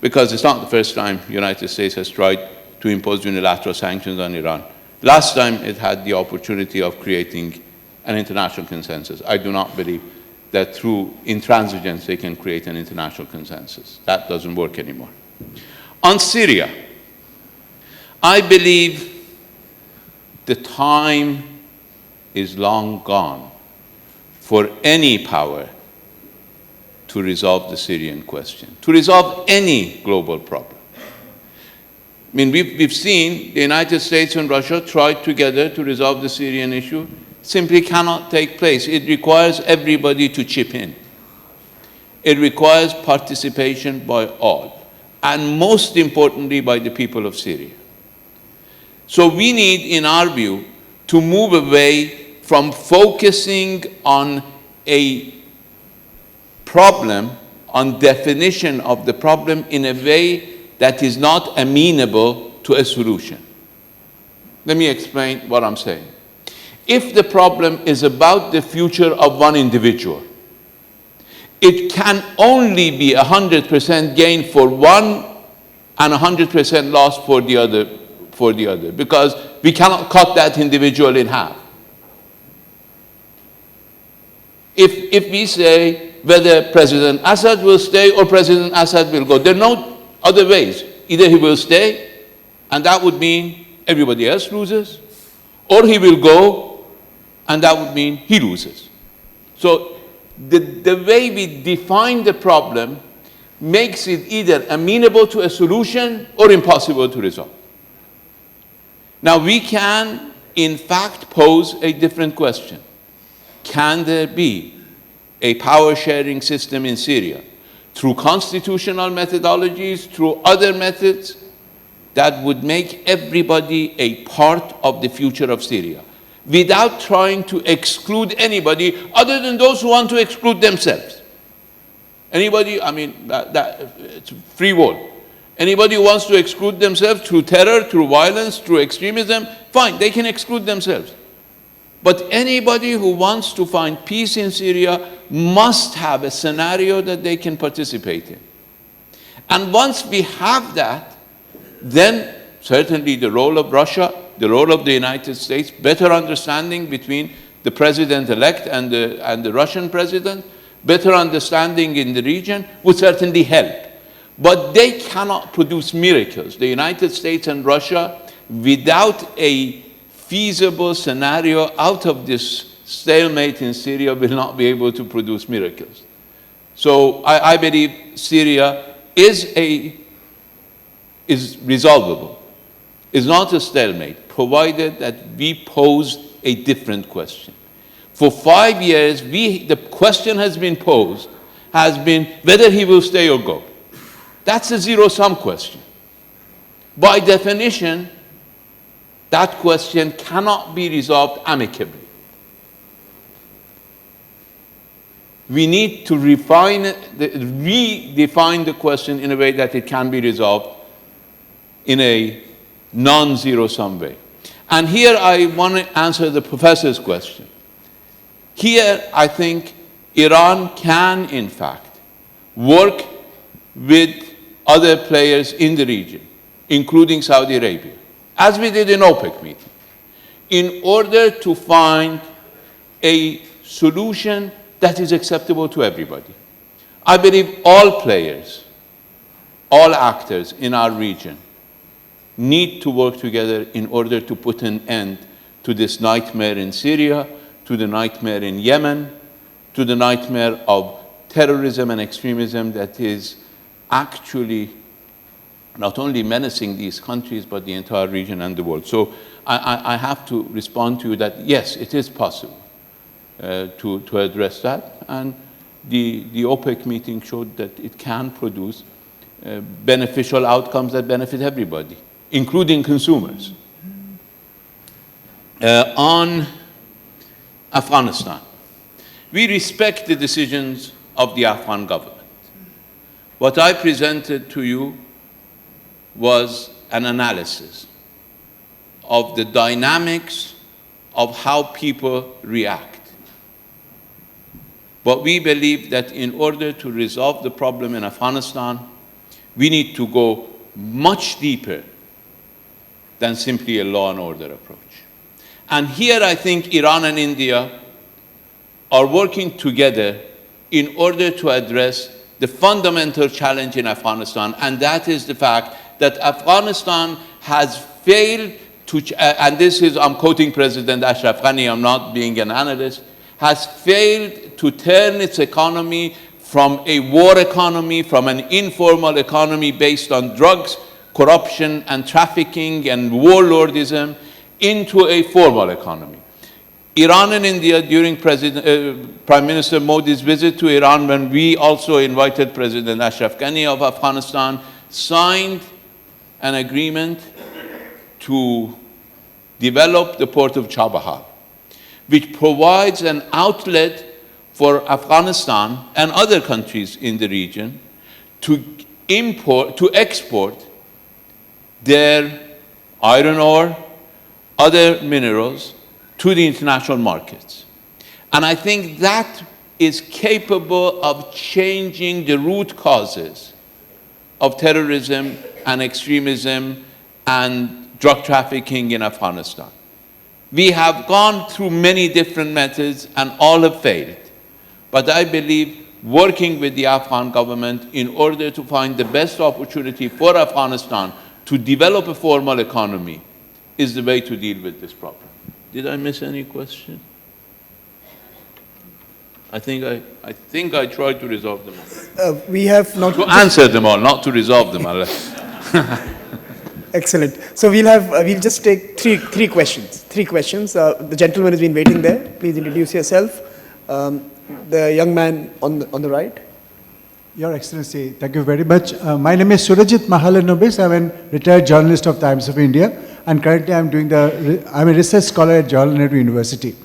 Because it's not the first time the United States has tried to impose unilateral sanctions on Iran. Last time it had the opportunity of creating an international consensus. I do not believe that through intransigence they can create an international consensus. That doesn't work anymore. On Syria, I believe the time is long gone for any power to resolve the Syrian question, to resolve any global problem. I mean, we've seen the United States and Russia try together to resolve the Syrian issue. Simply cannot take place. It requires everybody to chip in. It requires participation by all, and most importantly by the people of Syria. So we need, in our view, to move away from focusing on a problem, on definition of the problem in a way that is not amenable to a solution. Let me explain what I'm saying. If the problem is about the future of one individual, it can only be 100% gain for one and 100% loss for the other, because we cannot cut that individual in half. If we say whether President Assad will stay or President Assad will go, there are no other ways. Either he will stay, and that would mean everybody else loses, or he will go, and that would mean he loses. So the way we define the problem makes it either amenable to a solution or impossible to resolve. Now we can, in fact, pose a different question. Can there be a power-sharing system in Syria through constitutional methodologies, through other methods that would make everybody a part of the future of Syria, without trying to exclude anybody other than those who want to exclude themselves? Anybody, I mean, it's free will. Anybody who wants to exclude themselves through terror, through violence, through extremism, fine, they can exclude themselves. But anybody who wants to find peace in Syria must have a scenario that they can participate in. And once we have that, then certainly the role of Russia, the role of the United States, better understanding between the president-elect and the Russian president, better understanding in the region would certainly help. But they cannot produce miracles. The United States and Russia, without a feasible scenario out of this stalemate in Syria, will not be able to produce miracles. So I believe Syria is resolvable, is not a stalemate, provided that we pose a different question. For 5 years, the question has been posed, has been whether he will stay or go. That's a zero-sum question. By definition, that question cannot be resolved amicably. We need to redefine the question in a way that it can be resolved in a non-zero-sum way. And here I want to answer the professor's question. Here, I think Iran can, in fact, work with other players in the region, including Saudi Arabia, as we did in OPEC meeting, in order to find a solution that is acceptable to everybody. I believe all players, all actors in our region need to work together in order to put an end to this nightmare in Syria, to the nightmare in Yemen, to the nightmare of terrorism and extremism that is actually not only menacing these countries, but the entire region and the world. So I have to respond to you that, yes, it is possible to address that. And the OPEC meeting showed that it can produce beneficial outcomes that benefit everybody, including consumers. On Afghanistan, we respect the decisions of the Afghan government. What I presented to you was an analysis of the dynamics of how people react. But we believe that in order to resolve the problem in Afghanistan, we need to go much deeper than simply a law and order approach. And here I think Iran and India are working together in order to address the fundamental challenge in Afghanistan, and that is the fact that Afghanistan has failed to, and this is, I'm quoting President Ashraf Ghani, I'm not being an analyst, has failed to turn its economy from a war economy, from an informal economy based on drugs, corruption and trafficking and warlordism, into a formal economy. Iran and India, during Prime Minister Modi's visit to Iran, when we also invited President Ashraf Ghani of Afghanistan, signed an agreement to develop the port of Chabahar, which provides an outlet for Afghanistan and other countries in the region to export their iron ore, other minerals to the international markets. And I think that is capable of changing the root causes of terrorism and extremism and drug trafficking in Afghanistan. We have gone through many different methods and all have failed. But I believe working with the Afghan government in order to find the best opportunity for Afghanistan to develop a formal economy is the way to deal with this problem. Did I miss any question? I think I tried to resolve them all. We have not... To answer them all, not to resolve them all. Excellent. So we'll just take three questions. The gentleman has been waiting there. Please introduce yourself. The young man on the right. Your Excellency, thank you very much. My name is Surajit Mahalanobis. I'm a retired journalist of Times of India, and currently I'm a research scholar at Jawaharlal University.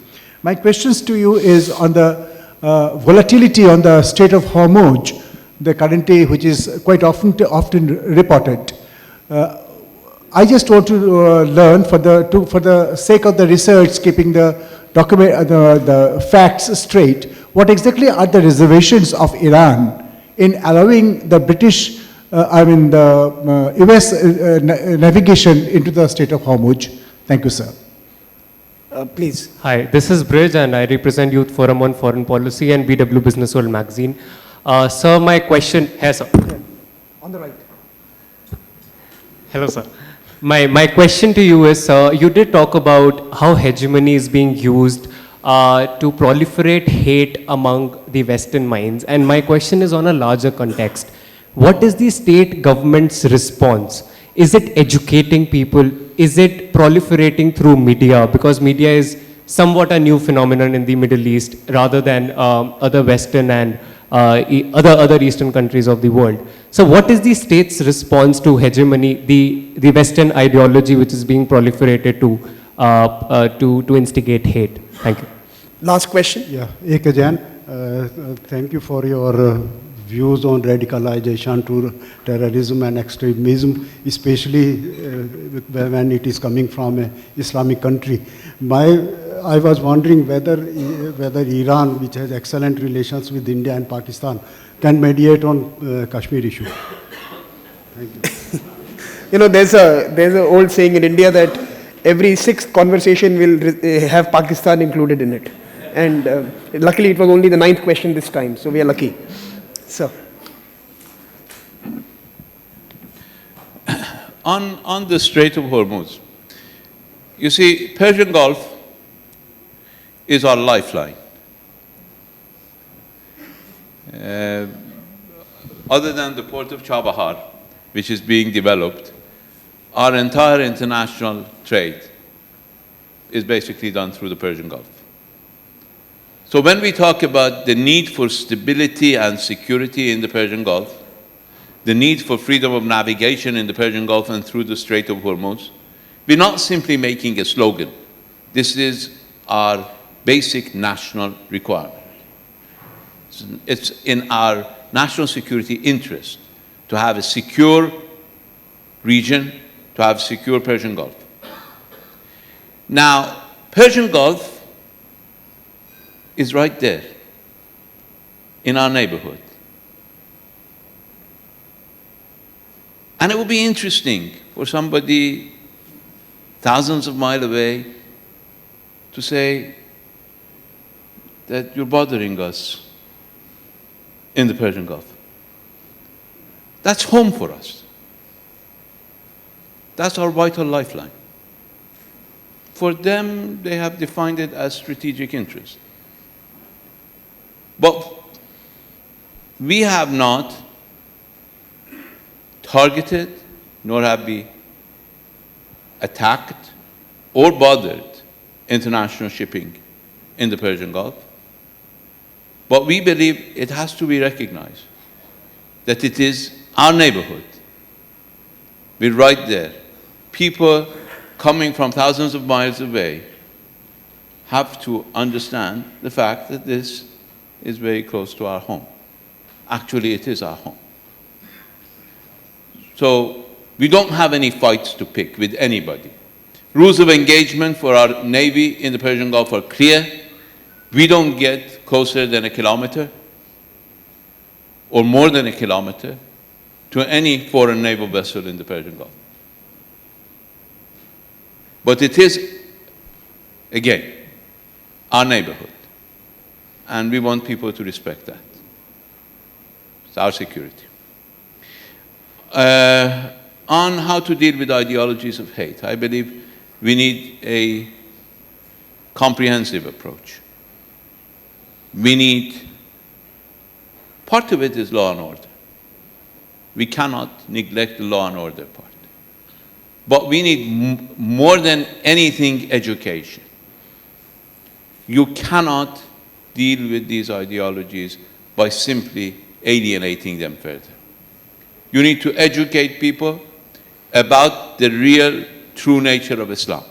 My questions to you is on the volatility on the Strait of Hormuz, the currently, which is quite often reported. I just want to learn, for the sake of the research, keeping the facts straight, what exactly are the reservations of Iran in allowing the British, the US navigation into the Strait of Hormuz? Thank you, sir. Please. Hi, this is Brij, and I represent Youth Forum on Foreign Policy and BW Business World magazine. Sir, my question... Yes, sir. On the right. Hello, sir. My question to you is, you did talk about how hegemony is being used to proliferate hate among the Western minds. And my question is on a larger context. What is the state government's response? Is it educating people? Is it proliferating through media? Because media is somewhat a new phenomenon in the Middle East rather than other Western and other Eastern countries of the world. So what is the state's response to hegemony, the Western ideology which is being proliferated to instigate hate? Thank you. Last question. Yeah, Ekajan, thank you for your views on radicalization to terrorism and extremism, especially when it is coming from an Islamic country. I was wondering whether Iran, which has excellent relations with India and Pakistan, can mediate on Kashmir issue. Thank you. You know, there's an old saying in India that every sixth conversation will have Pakistan included in it. And luckily it was only the 9th question this time, so we are lucky. So. On the Strait of Hormuz, you see, Persian Gulf is our lifeline. Other than the port of Chabahar, which is being developed, our entire international trade is basically done through the Persian Gulf. So when we talk about the need for stability and security in the Persian Gulf, the need for freedom of navigation in the Persian Gulf and through the Strait of Hormuz, we're not simply making a slogan. This is our basic national requirement. It's in our national security interest to have a secure region, to have a secure Persian Gulf. Now, Persian Gulf is right there in our neighborhood. And it would be interesting for somebody thousands of miles away to say that you're bothering us in the Persian Gulf. That's home for us. That's our vital lifeline. For them, they have defined it as strategic interest. But we have not targeted, nor have we attacked or bothered international shipping in the Persian Gulf. But we believe it has to be recognized that it is our neighborhood. We're right there. People coming from thousands of miles away have to understand the fact that this is very close to our home. Actually, it is our home. So we don't have any fights to pick with anybody. Rules of engagement for our Navy in the Persian Gulf are clear. We don't get closer than a kilometer or more than a kilometer to any foreign naval vessel in the Persian Gulf. But it is, again, our neighborhood. And we want people to respect that. It's our security. On how to deal with ideologies of hate, I believe we need a comprehensive approach. We need, part of it is law and order. We cannot neglect the law and order part. But we need more than anything education. You cannot deal with these ideologies by simply alienating them further. You need to educate people about the real, true nature of Islam.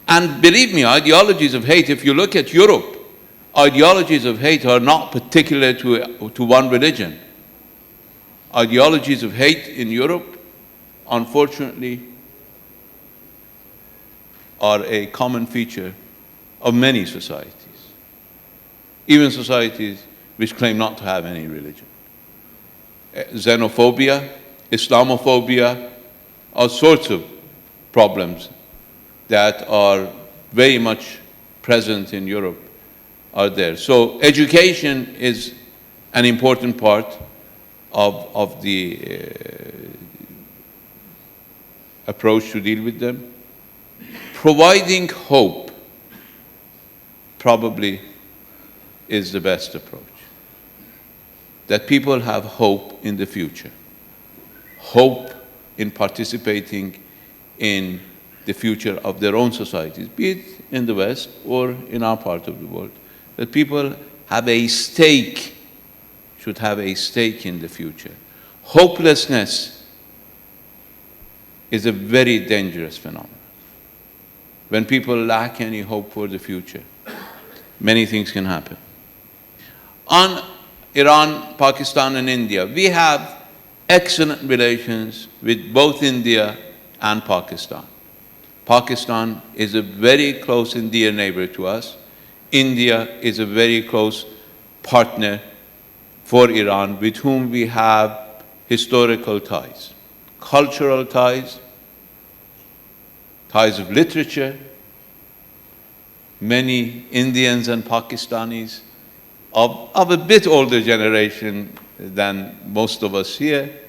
And believe me, ideologies of hate, if you look at Europe, ideologies of hate are not particular to one religion. Ideologies of hate in Europe, unfortunately, are a common feature of many societies, even societies which claim not to have any religion. Xenophobia, Islamophobia, all sorts of problems that are very much present in Europe are there. So education is an important part of the approach to deal with them. Providing hope probably is the best approach. That people have hope in the future, hope in participating in the future of their own societies, be it in the West or in our part of the world. That people have a stake, should have a stake in the future. Hopelessness is a very dangerous phenomenon. When people lack any hope for the future, many things can happen. On Iran, Pakistan, and India. We have excellent relations with both India and Pakistan. Pakistan is a very close and dear neighbor to us. India is a very close partner for Iran, with whom we have historical ties, cultural ties, ties of literature. Many Indians and Pakistanis of a bit older generation than most of us here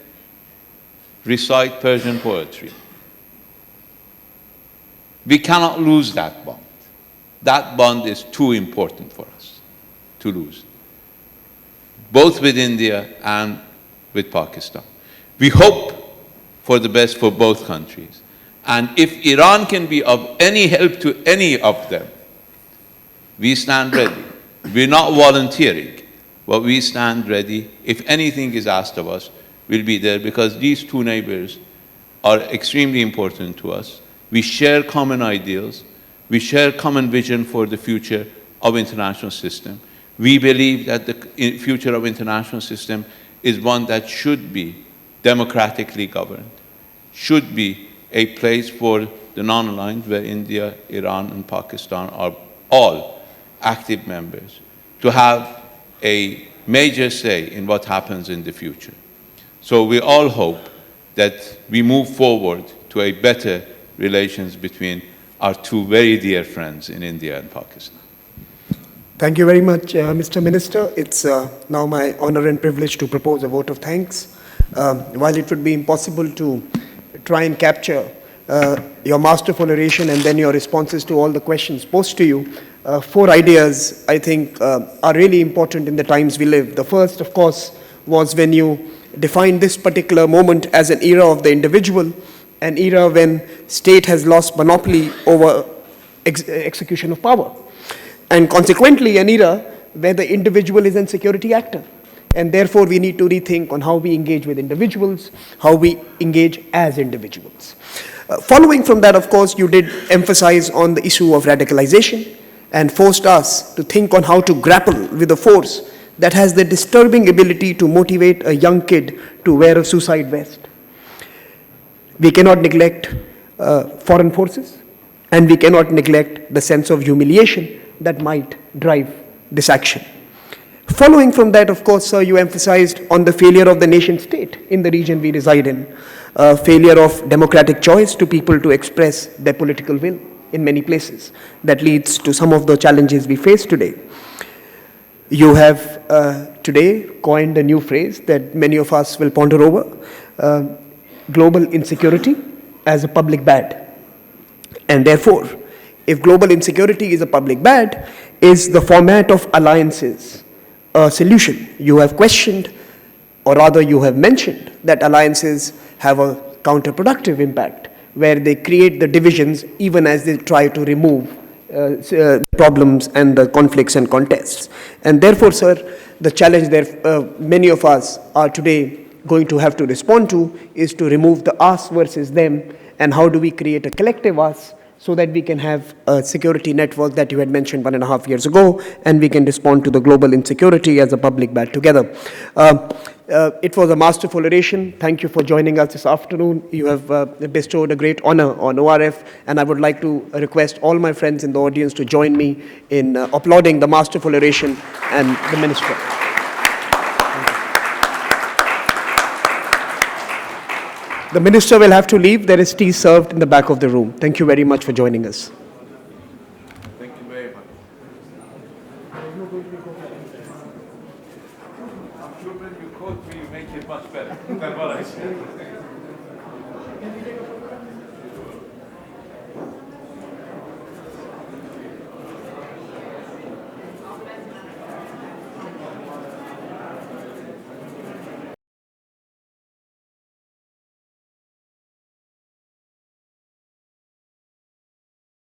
recite Persian poetry. We cannot lose that bond. That bond is too important for us to lose, both with India and with Pakistan. We hope for the best for both countries. And if Iran can be of any help to any of them, we stand ready. We're not volunteering, but we stand ready. If anything is asked of us, we'll be there, because these two neighbors are extremely important to us. We share common ideals. We share common vision for the future of international system. We believe that the future of international system is one that should be democratically governed, should be a place for the non-aligned, where India, Iran, and Pakistan are all active members, to have a major say in what happens in the future. So we all hope that we move forward to a better relations between our two very dear friends in India and Pakistan. Thank you very much, Mr. Minister. It's now my honor and privilege to propose a vote of thanks. While it would be impossible to try and capture your masterful oration and then your responses to all the questions posed to you, 4 ideas, I think, are really important in the times we live. The first, of course, was when you defined this particular moment as an era of the individual, an era when state has lost monopoly over execution of power, and consequently an era where the individual is a security actor. And therefore, we need to rethink on how we engage with individuals, how we engage as individuals. Following from that, of course, you did emphasize on the issue of radicalization and forced us to think on how to grapple with a force that has the disturbing ability to motivate a young kid to wear a suicide vest. We cannot neglect foreign forces, and we cannot neglect the sense of humiliation that might drive this action. Following from that, of course, sir, you emphasized on the failure of the nation state in the region we reside in, failure of democratic choice to people to express their political will in many places. That leads to some of the challenges we face today. You have today coined a new phrase that many of us will ponder over, global insecurity as a public bad. And therefore, if global insecurity is a public bad, is the format of alliances a solution? You have questioned, or rather you have mentioned, that alliances have a counterproductive impact, where they create the divisions even as they try to remove problems and the conflicts and contests. And therefore, sir, the challenge that many of us are today going to have to respond to is to remove the us versus them, and how do we create a collective us so that we can have a security network that you had mentioned 1.5 years ago, and we can respond to the global insecurity as a public bad together. It was a masterful oration. Thank you for joining us this afternoon. You have bestowed a great honor on ORF, and I would like to request all my friends in the audience to join me in applauding the masterful oration and the minister. The minister will have to leave. There is tea served in the back of the room. Thank you very much for joining us. Thank you very much. I'm sure when you quote me, you make it much better than what I said.